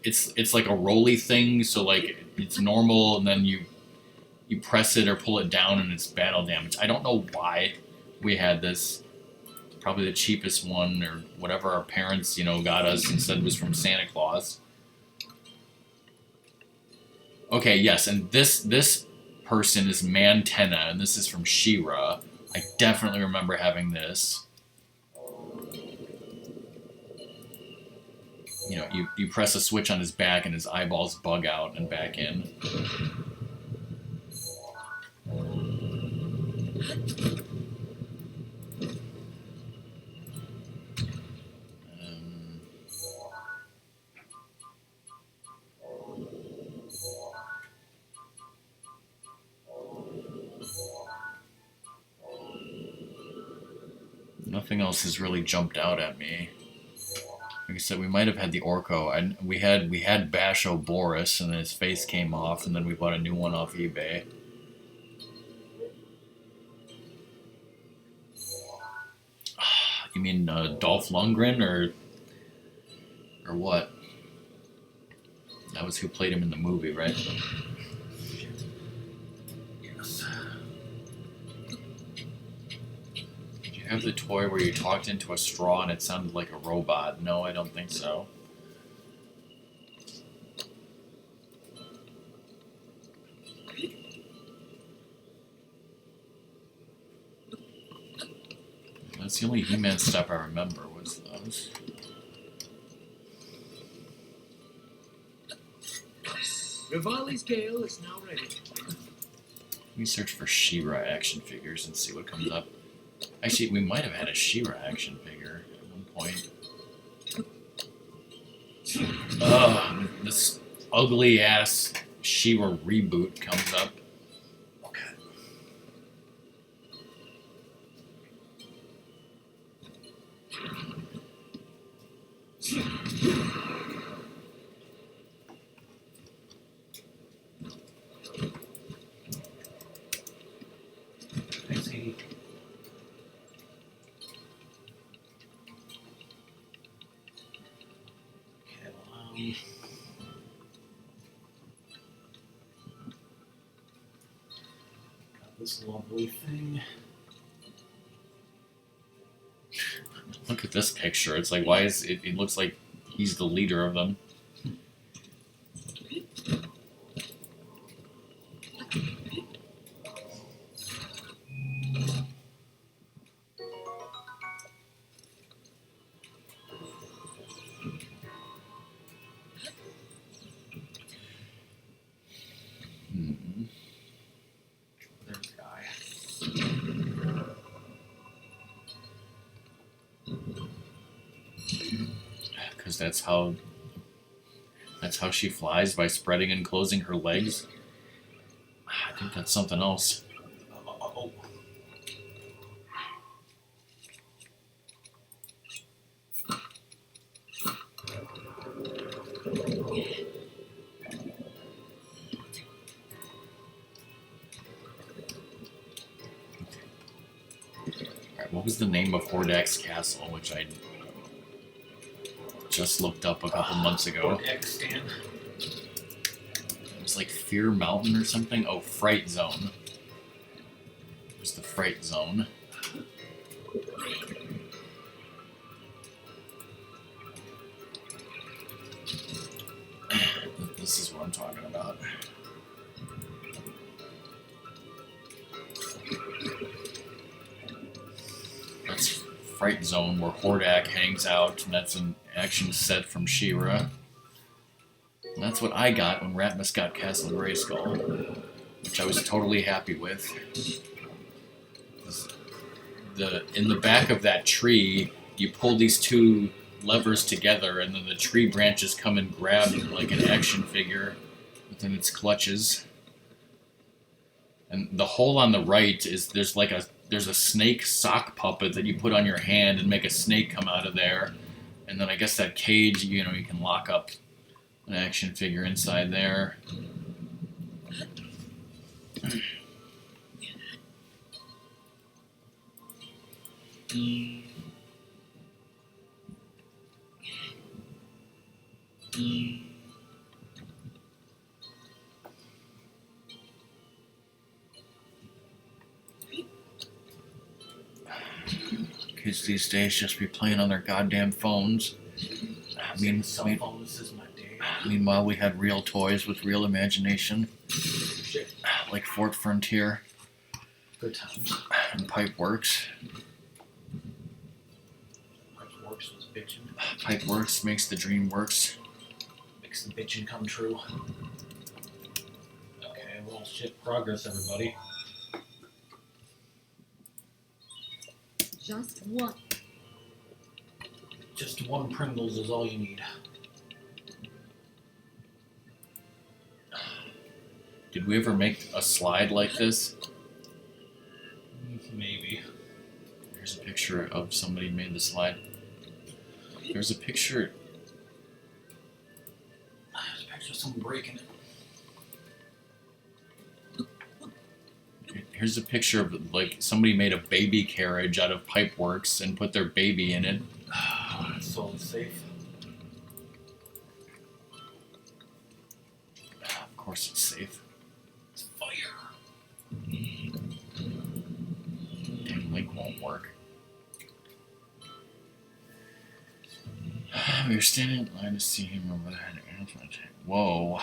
it's like a rolly thing, so like it's normal, and then you press it or pull it down, and it's battle damage. I don't know why we had this. Probably the cheapest one, or whatever our parents got us and said was from Santa Claus. Okay, yes, and this person is Mantenna, and this is from She-Ra. I definitely remember having this. You press a switch on his back and his eyeballs bug out and back in. Nothing else has really jumped out at me. Like I said, we might have had the Orko, and we had Basho Boris, and then his face came off, and then we bought a new one off eBay. You mean Dolph Lundgren, or what? That was who played him in the movie, right? Yes. Did you have the toy where you talked into a straw and it sounded like a robot? No, I don't think so. That's the only He-Man stuff I remember was those. Rivali's Gale is now ready. Let me search for She-Ra action figures and see what comes up. Actually, we might have had a She-Ra action figure at one point. Ugh, this ugly-ass She-Ra reboot comes up. Okay. Thanks, Katie. Okay, well, got this lovely thing. Look at this picture. It's like, why is it? It looks like he's the leader of them. There's a guy. because that's how she flies, by spreading and closing her legs. I think that's something else. Oh. Alright, what was the name of Hordak's castle, which I just looked up a couple months ago? X-Stand. It was like Fear Mountain or something? Oh, Fright Zone. It was the Fright Zone. This is what I'm talking about. That's Fright Zone, where Hordak hangs out, and that's an action set from She-Ra. And that's what I got when Ratmus got Castle Grayskull, which I was totally happy with. In the back of that tree, you pull these two levers together, and then the tree branches come and grab like an action figure within its clutches. And the hole on the right is there's a snake sock puppet that you put on your hand and make a snake come out of there. And then I guess that cage, you can lock up an action figure inside there. Kids these days just be playing on their goddamn phones. Cell phones is my day. Meanwhile, we had real toys with real imagination, Shit. like Fort Frontier Good times. and Pipeworks. Works was bitchin'. Pipeworks makes the dream works. Makes the bitchin' come true. Okay, well, shit, progress, everybody. Just one. Just one Pringles is all you need. Did we ever make a slide like this? Maybe. Here's a picture of somebody made the slide. There's a picture. There's a picture of someone breaking it. Here's a picture of like somebody made a baby carriage out of Pipeworks and put their baby in it. It's so unsafe. Of course it's safe. It's fire. Damn link won't work. We were standing in line to see him over there. Whoa.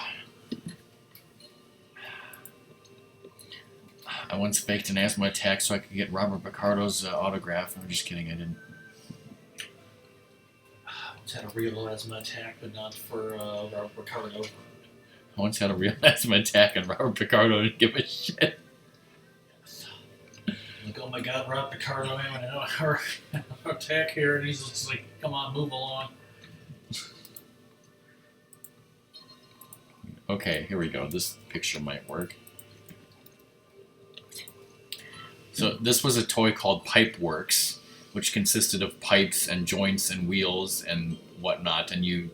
I once faked an asthma attack so I could get Robert Picardo's autograph. I'm just kidding, I didn't. I once had a real asthma attack, but not for Robert Ricardo. I once had a real asthma attack and Robert Picardo didn't give a shit. Like, oh my god, Rob Picardo having an attack here, and he's just like, come on, move along. Okay, here we go. This picture might work. So this was a toy called Pipeworks, which consisted of pipes and joints and wheels and whatnot, and you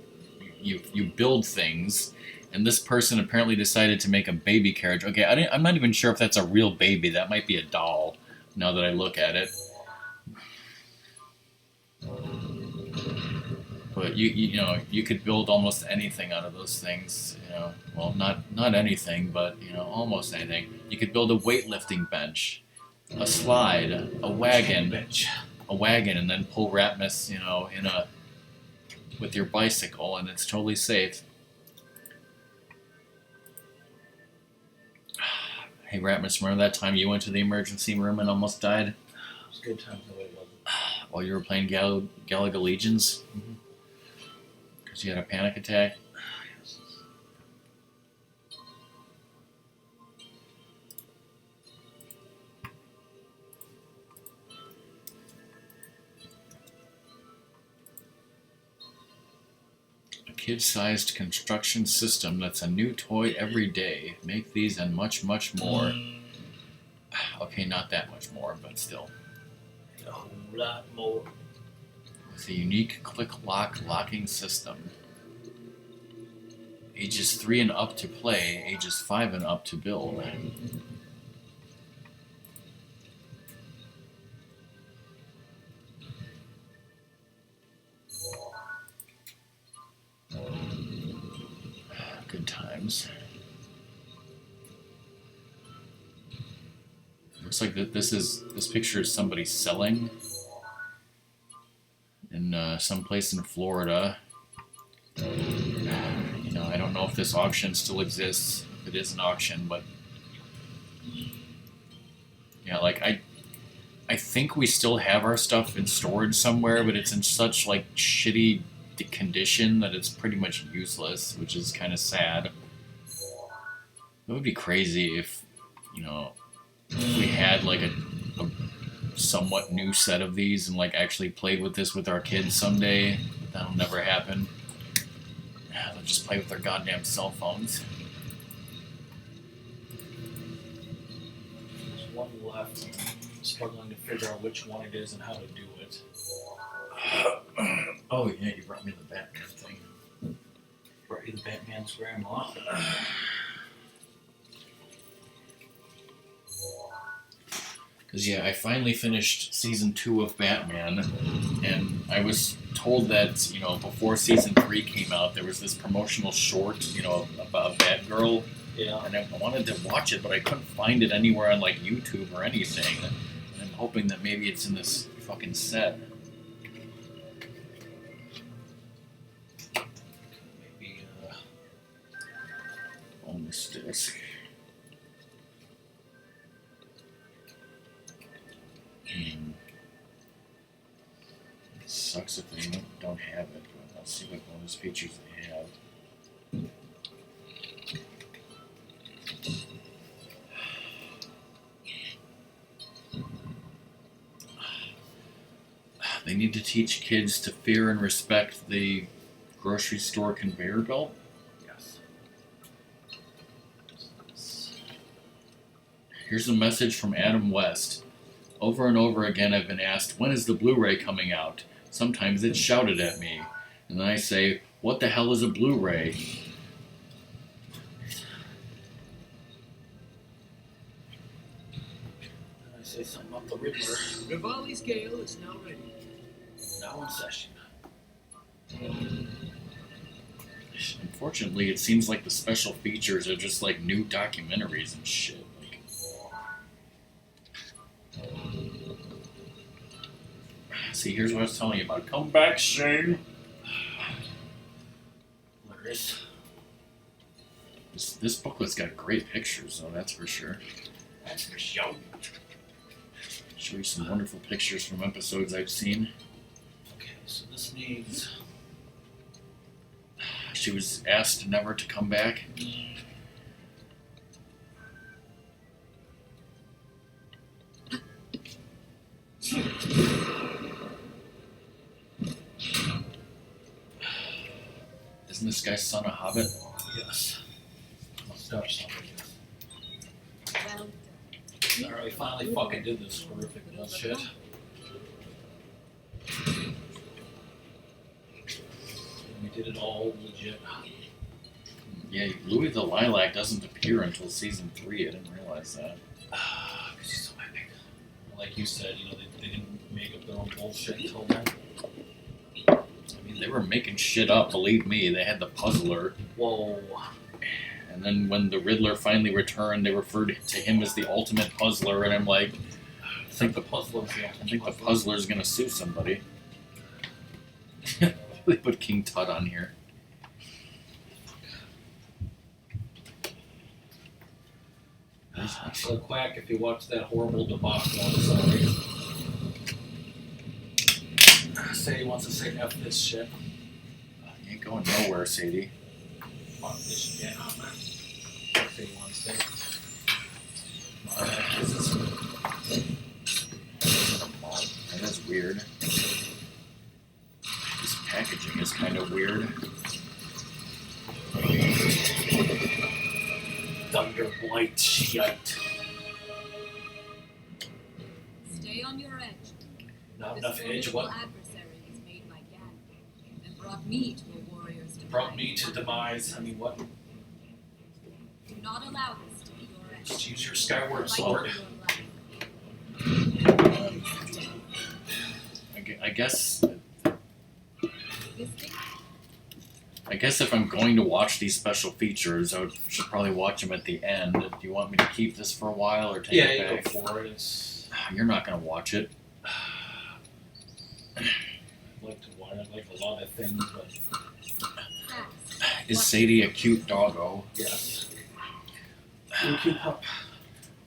build things. And this person apparently decided to make a baby carriage. Okay, I'm not even sure if that's a real baby. That might be a doll, now that I look at it. But you could build almost anything out of those things. Well, not anything, but almost anything. You could build a weightlifting bench, a slide, a wagon, and then pull Ratmus, with your bicycle, and it's totally safe. Hey Ratmus, remember that time you went to the emergency room and almost died? It was a good time, though it wasn't. While you were playing Galaga Legions? Because you had a panic attack? Kid-sized construction system that's a new toy every day. Make these and much, much more. Okay, not that much more, but still. A whole lot more. It's a unique click-lock locking system. Ages 3 and up to play, ages 5 and up to build. Good times. Looks like this picture is somebody selling in some place in Florida. You know, I don't know if this auction still exists. If it is an auction, but yeah, like I think we still have our stuff in storage somewhere, but it's in such like shitty condition that it's pretty much useless, which is kind of sad. It would be crazy if, you know, if we had like a somewhat new set of these and like actually played with this with our kids someday. That'll never happen. They'll just play with their goddamn cell phones. There's one left. I'm struggling to figure out which one it is and how to do it. Oh yeah, you brought me the Batman thing. Brought you the Batman's grandma. Because yeah, I finally finished season 2 of Batman, and I was told that, you know, before season 3 came out, there was this promotional short, you know, about Batgirl. Yeah. And I wanted to watch it, but I couldn't find it anywhere on like YouTube or anything. And I'm hoping that maybe it's in this fucking set. Maybe, On this disc. It sucks if they don't have it, but let's see what bonus features they have. They need to teach kids to fear and respect the grocery store conveyor belt. yes. Here's a message from Adam West. Over and over again I've been asked, when is the Blu-ray coming out? Sometimes it's shouted at me. And then I say, what the hell is a Blu-ray? And I say something about the Riddler. Rivali's Gale is now ready. Now in session. Unfortunately, it seems like the special features are just like new documentaries and shit. Like, see, here's what I was telling you about. Come back, Shane. Hilarious. This booklet's got great pictures, though, that's for sure. That's for sure. Show you some wonderful pictures from episodes I've seen. Okay, so this needs. She was asked never to come back. Isn't this guy's son a hobbit? Yes. Must have something. Well done. Alright, we finally fucking did this horrific bullshit. We did it all legit. Yeah, Louis the Lilac doesn't appear until season 3. I didn't realize that. Because he's so epic. Like you said, you know, they didn't make up their own bullshit until then. I mean, they were making shit up, believe me. They had the Puzzler. Whoa. And then when the Riddler finally returned, they referred to him as the ultimate puzzler, and I'm like, I think the Puzzler's the ultimate I think the puzzler. Puzzler's gonna sue somebody. They put King Tut on here. So quack if you watch that horrible debacle. I'm sorry. Sadie wants to say F this shit. You ain't going nowhere, Sadie. Fuck this shit. Yeah, man. Sadie wants to say. Alright, this is. That is weird. This packaging is kind of weird. Thunderblight shite. Stay on your edge. Not This enough edge. formidable What? adversary is made by Ganon, and brought me to a warrior's demise. Brought me to demise. I mean, what? Do not allow this to be your end. Just use your Skyward Fight Sword. for your life. I guess. This thing I guess if I'm going to watch these special features, should probably watch them at the end. Do you want me to keep this for a while or take Yeah, it you back? go for it. It's You're not gonna watch it. I like to watch. I like a lot of things, but fast. Is Sadie a cute doggo? yes. You keep up.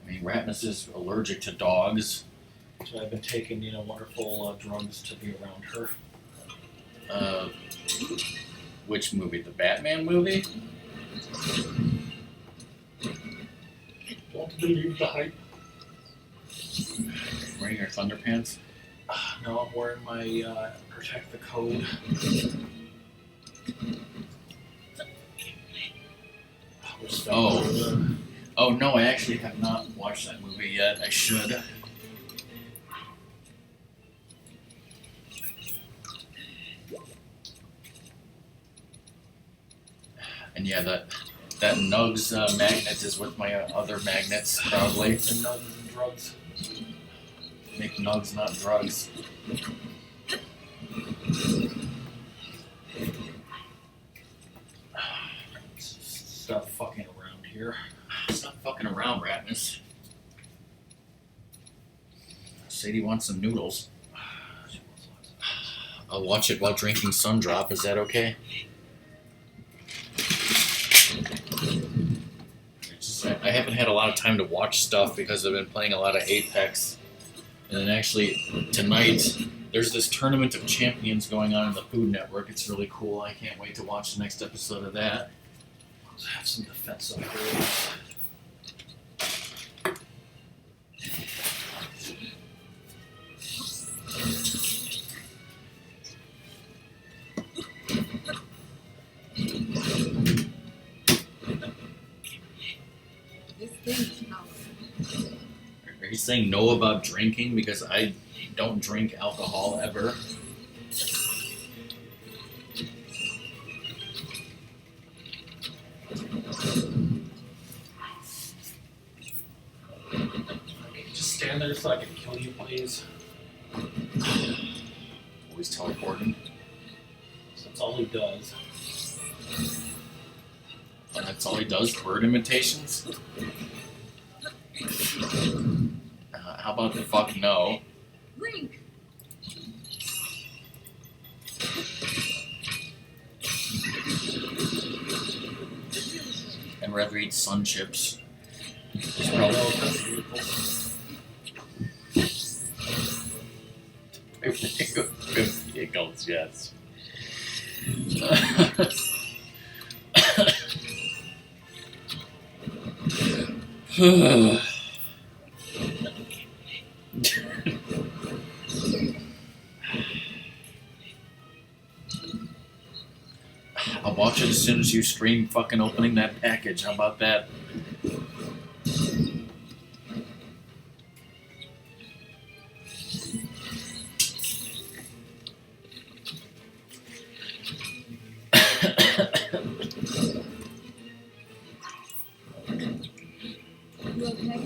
I mean, Ratmus is allergic to dogs. So I've been taking, wonderful drugs to be around her. Which movie? The Batman movie? Don't believe the hype. Wearing your thunder pants? No, I'm wearing my Protect the Code. Oh no, I actually have not watched that movie yet. I should. And yeah, that Nugs magnet is with my other magnets, probably. And nugs and drugs. Make Nugs, not drugs. Stop fucking around here. Stop fucking around, Ratmus. Sadie wants some noodles. I'll watch it while drinking Sundrop. Is that okay? I haven't had a lot of time to watch stuff because I've been playing a lot of Apex. And then actually, tonight, there's this Tournament of Champions going on in the Food Network. It's really cool. I can't wait to watch the next episode of that. Let's have some defensive upgrades. This thing is powerful. Are you saying no about drinking? Because I don't drink alcohol ever. Just stand there so I can kill you, please. Always teleporting. So that's all he does. And that's all he does? Bird imitations? How about the fuck no? Link! I'd rather eat sun chips. Just probably all kinds of vehicles. Vehicles, yes. I'll watch it as soon as you stream fucking opening that package. How about that? You okay?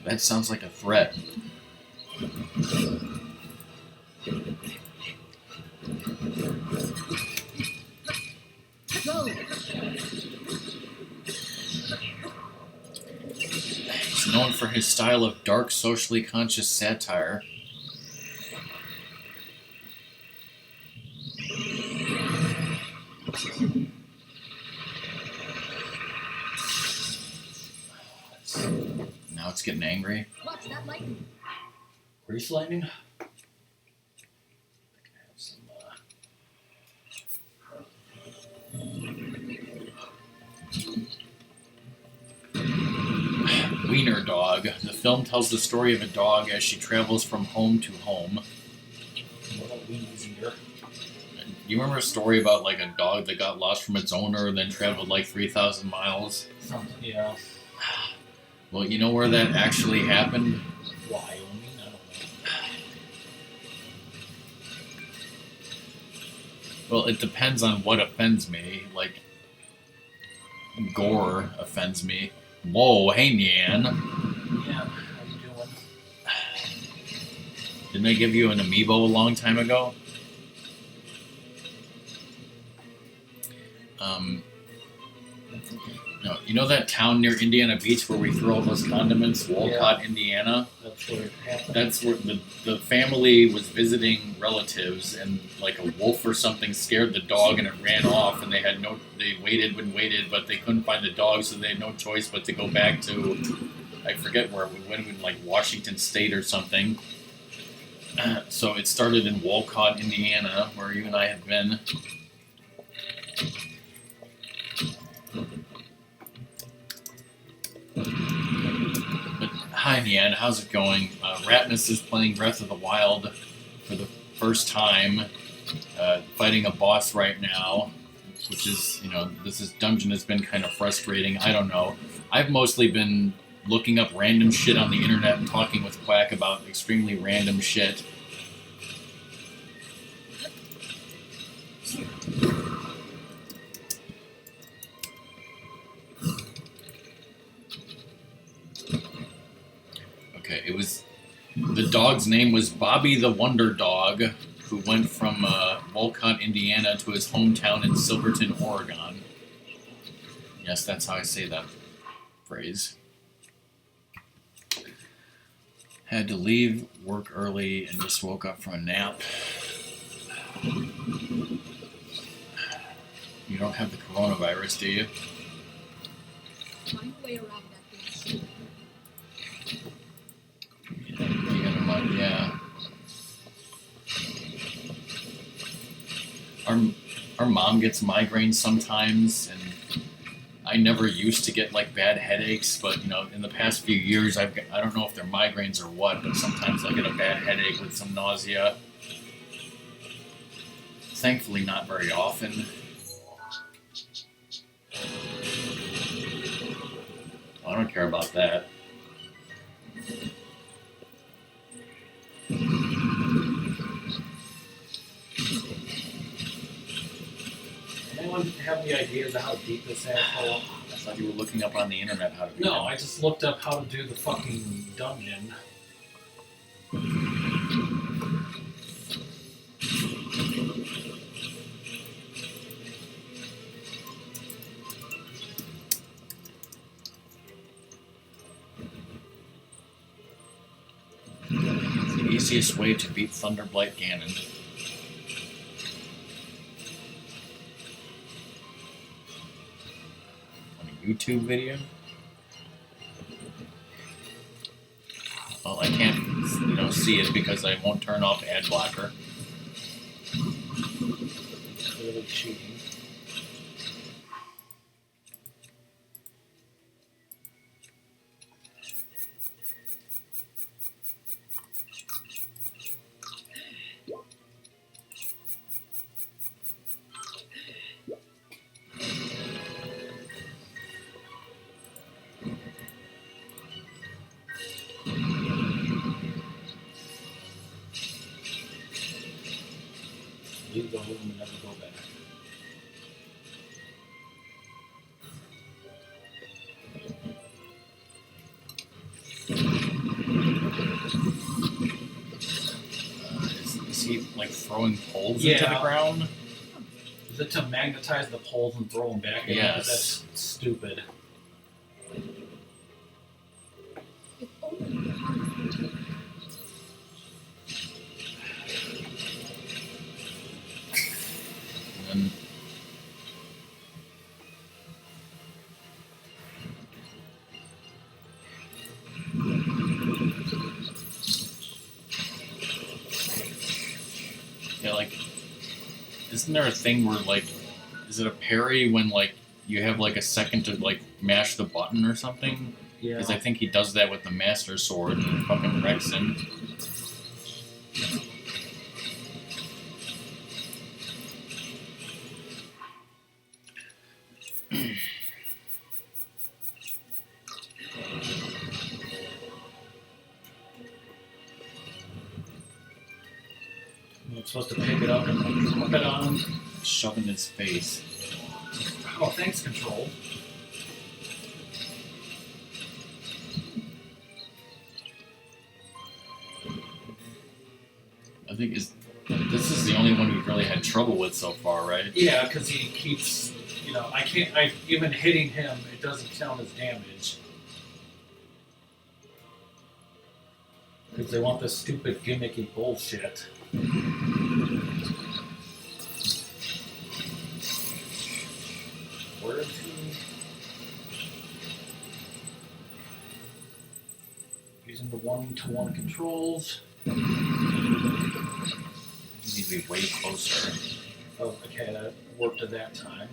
That sounds like a threat. Go! He's known for his style of dark, socially conscious satire. Now it's getting angry. Watch that lightning! Grease lightning? Wiener Dog. The film tells the story of a dog as she travels from home to home. What a wiener's eater. You remember a story about like a dog that got lost from its owner and then traveled like 3,000 miles? Something, yeah. Well, you know where that actually happened? Wyoming? I don't know. Well, it depends on what offends me. Like, gore offends me. Whoa, hey, Nyan. Yeah, how you doing? Didn't I give you an amiibo a long time ago? No, you know that town near Indiana Beach where we throw all those condiments? Wolcott, Indiana? That's where it happened. That's where the family was visiting relatives, and like a wolf or something scared the dog and it ran off, and they waited and waited, but they couldn't find the dog, so they had no choice but to go back to, I forget where we went, like Washington State or something. So it started in Wolcott, Indiana, where you and I have been. But hi, Nian, how's it going? Ratmus is playing Breath of the Wild for the first time, fighting a boss right now, which is, this dungeon has been kind of frustrating. I don't know. I've mostly been looking up random shit on the internet and talking with Quack about extremely random shit. Okay, the dog's name was Bobby the Wonder Dog, who went from Wolcott, Indiana to his hometown in Silverton, Oregon. Yes, that's how I say that phrase. Had to leave work early and just woke up from a nap. You don't have the coronavirus, do you? Find a way around that thing. Yeah. Our mom gets migraines sometimes, and I never used to get like bad headaches, but in the past few years I don't know if they're migraines or what, but sometimes I get a bad headache with some nausea. Thankfully not very often. I don't care about that. Anyone have any ideas of how deep this asshole? I thought you were looking up on the internet how to do No, that. I just looked up how to do the fucking dungeon. It's the easiest way to beat Thunderblight Ganon. On a YouTube video? Well, I can't, see it because I won't turn off ad blocker. It's clearly cheating. Leave the room and never go back. Is he like throwing poles into the ground? Is it to magnetize the poles and throw them back? Yes. That's stupid. If only you had And yeah, like, isn't there a thing where like, is it a parry when like you have like a second to like mash the button or something? Yeah. Because I think he does that with the Master Sword and fucking wrecks him. I'm supposed to pick it up and put it on him. Shove in his face. Oh, thanks, Control. I think this is the only one we've really had trouble with so far, right? Yeah, because he keeps, even hitting him, it doesn't count as damage. Because they want this stupid gimmicky bullshit. Where is he? Using the one-to-one controls. You need to be way closer. Oh, okay, that worked at that time.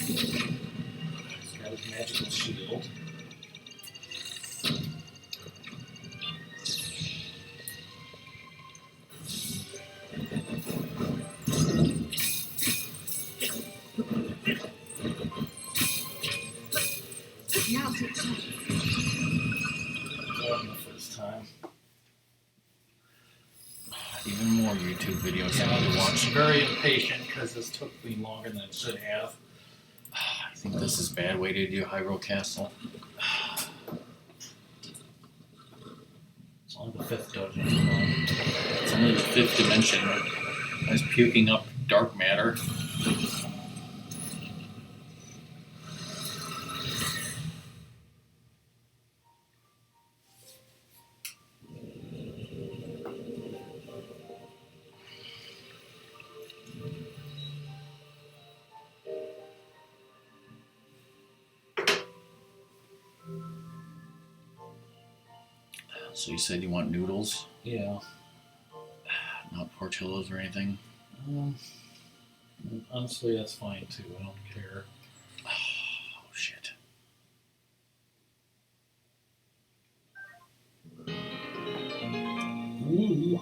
He's got his magical shield. Now take time. Wasn't the first time. Even more YouTube videos Yeah, I need to I'm watch. very impatient because this took me longer than it should have. I think this is a bad way to do Hyrule Castle. It's only the 5th dungeon. It's only the 5th dimension. I was puking up dark matter. So you said you want noodles, Yeah. not Portillo's or anything? Honestly, that's fine too. I don't care. Oh, shit. Ooh.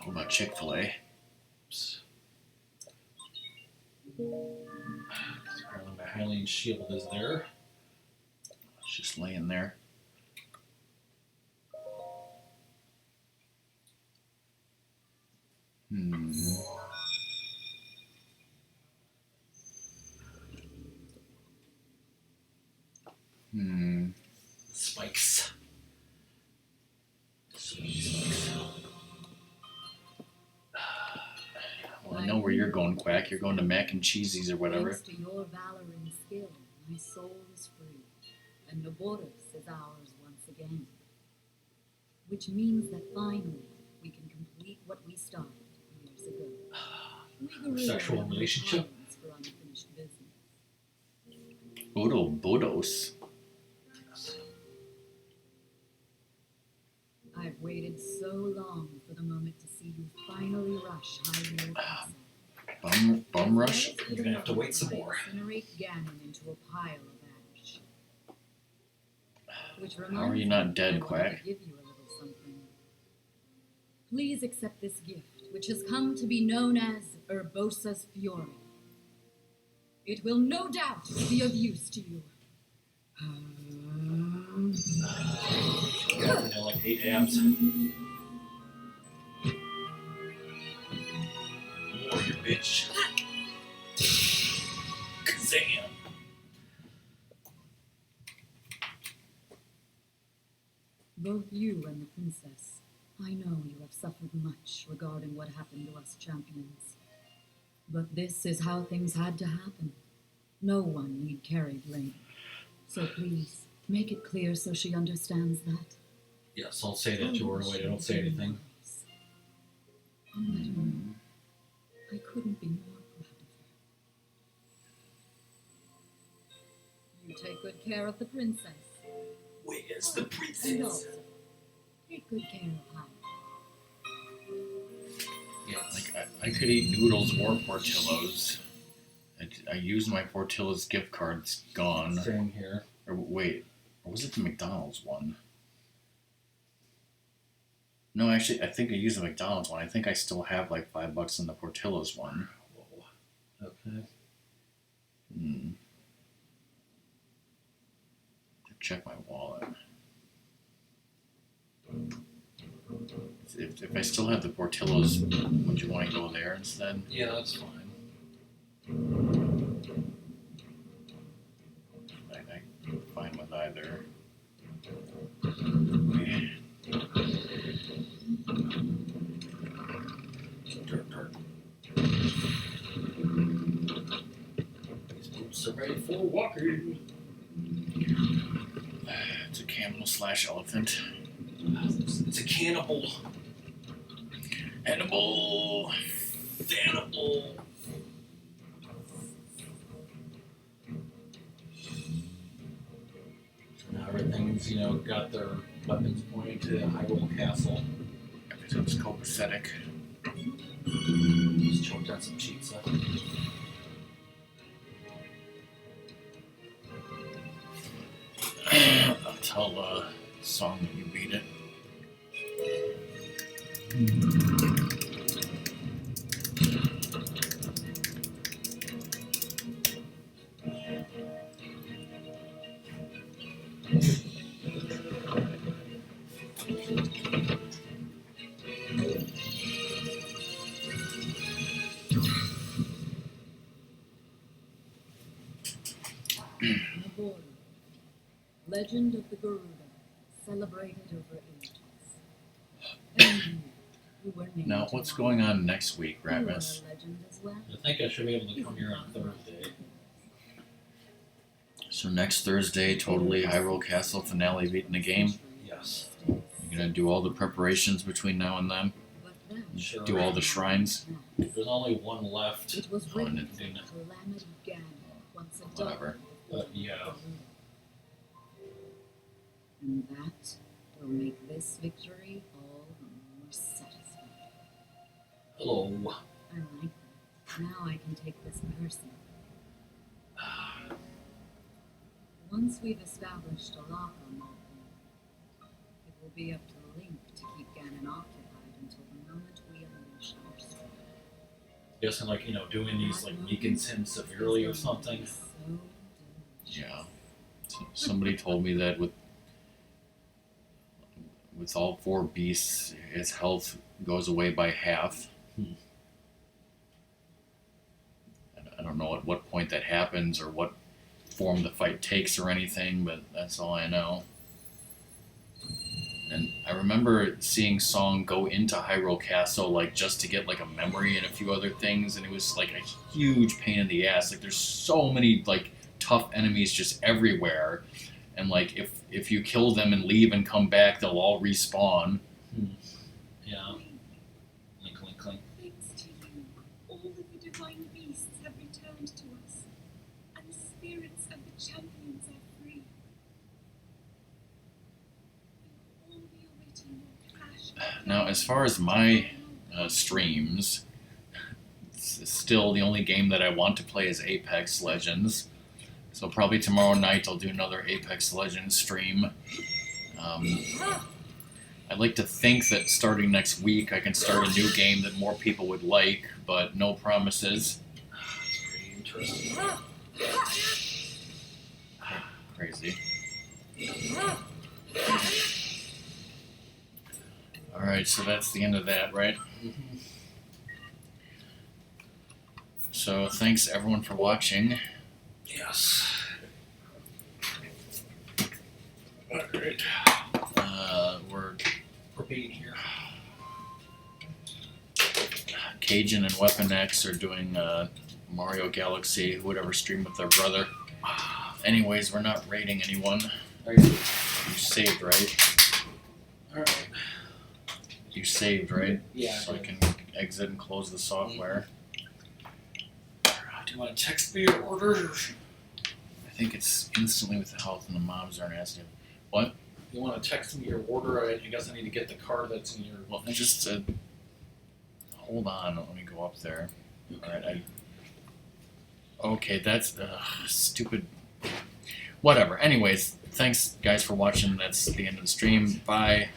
What about Chick-fil-A? Apparently my Hylian shield is there. It's just laying there. Spikes. Well, I know where you're going, Quack. You're going to Mac and Cheesies or whatever. Thanks to your valor and skill, my soul is free, and Noboris is ours once again. Which means that finally we can complete what we started years ago. We guerrillas Sexual have no relationship? tolerance for unfinished business. Bodo Bodos. I've waited so long for the moment to see you finally rush Hyrule Castle. Bum rush? You're gonna have to wait some more. Incinerate Ganon into a pile of ash. Which How are reminds you me, not dead, I wanted Quack? to give you a little something. Please accept this gift, which has come to be known as Urbosa's Fury. It will no doubt be of use to you. Got like 8 abs. Warrior bitch. Kazam. Both you and the princess, I know you have suffered much regarding what happened to us champions. But this is how things had to happen. No one need carry blame. So please, make it clear so she understands that. Yes, I'll say that to her in a way that I don't say anything. I couldn't be more proud of you. You take good care of the princess. Where's the And princess? also, take good care of Hyde. Yes. Like, I could eat noodles or Portillo's. I used my Portillo's gift card. It's gone. Same here. Or wait, or was it the McDonald's one? No, actually, I think I used the McDonald's one. I think I still have like $5 in the Portillo's one. Whoa. Okay. Check my wallet. If I still have the Portillo's, would you want to go there instead? Yeah, that's fine. I'm fine with either. Dirt. These boots are ready for walking. It's a camel/elephant. It's a cannibal. Animal. Animal. So now everything's, got their weapons pointed to Hyrule Castle. Everything's copacetic. Just choked on some pizza. I'll tell Song that you beat it. Naboru, Legend of the Garuda, celebrated over ages. And you were named Now, what's going on next week, You are a Ratmus? legend as well. I think I should be able to come here on Thursday. So next Thursday, totally Hyrule Castle finale beating the game. Yes. You're gonna do all the preparations between now and then. But then, Sure. Do all the shrines. There's only one left. it was Oh, written and that it- Calamity Ganon once a Whatever. Yeah. And that will make this victory all the more satisfying. Hello. I like that. Now I can take this personally. Once we've established a lock on that thing, it will be up to Link to keep Ganon occupied until the moment we unleash our strength. Guessing doing these weakens him severely or something. So delicious. Yeah. Somebody told me that with all four beasts, his health goes away by half. I don't know at what point that happens or what form the fight takes or anything, but that's all I know. And I remember seeing Song go into Hyrule Castle just to get a memory and a few other things, and it was a huge pain in the ass. There's so many tough enemies just everywhere, and if you kill them and leave and come back, they'll all respawn. Yeah. Clink, clink, clink. Thanks to you, all of the divine beasts have returned to us, and the spirits of the champions are free. We will all be awaiting your crash. Now, as far as my streams, still the only game that I want to play is Apex Legends. So probably tomorrow night I'll do another Apex Legends stream. I'd like to think that starting next week I can start a new game that more people would like, but no promises. That's pretty interesting. Crazy. Alright, so that's the end of that, right? Mm-hmm. So thanks everyone for watching. Yes. Alright. We're being here. Cajun and Weapon X are doing Mario Galaxy, who would ever stream with their brother. Anyways, we're not raiding anyone. Are you? You saved, right? Alright. You saved, right? Yeah. So I can exit and close the software. Do you want to text me your order? I think it's instantly with the health and the mobs aren't asking. What? You want to text me your order? I guess I need to get the card that's in your. Well, I just hold on. Let me go up there. All right. Okay, that's stupid. Whatever. Anyways, thanks guys for watching. That's the end of the stream. Bye.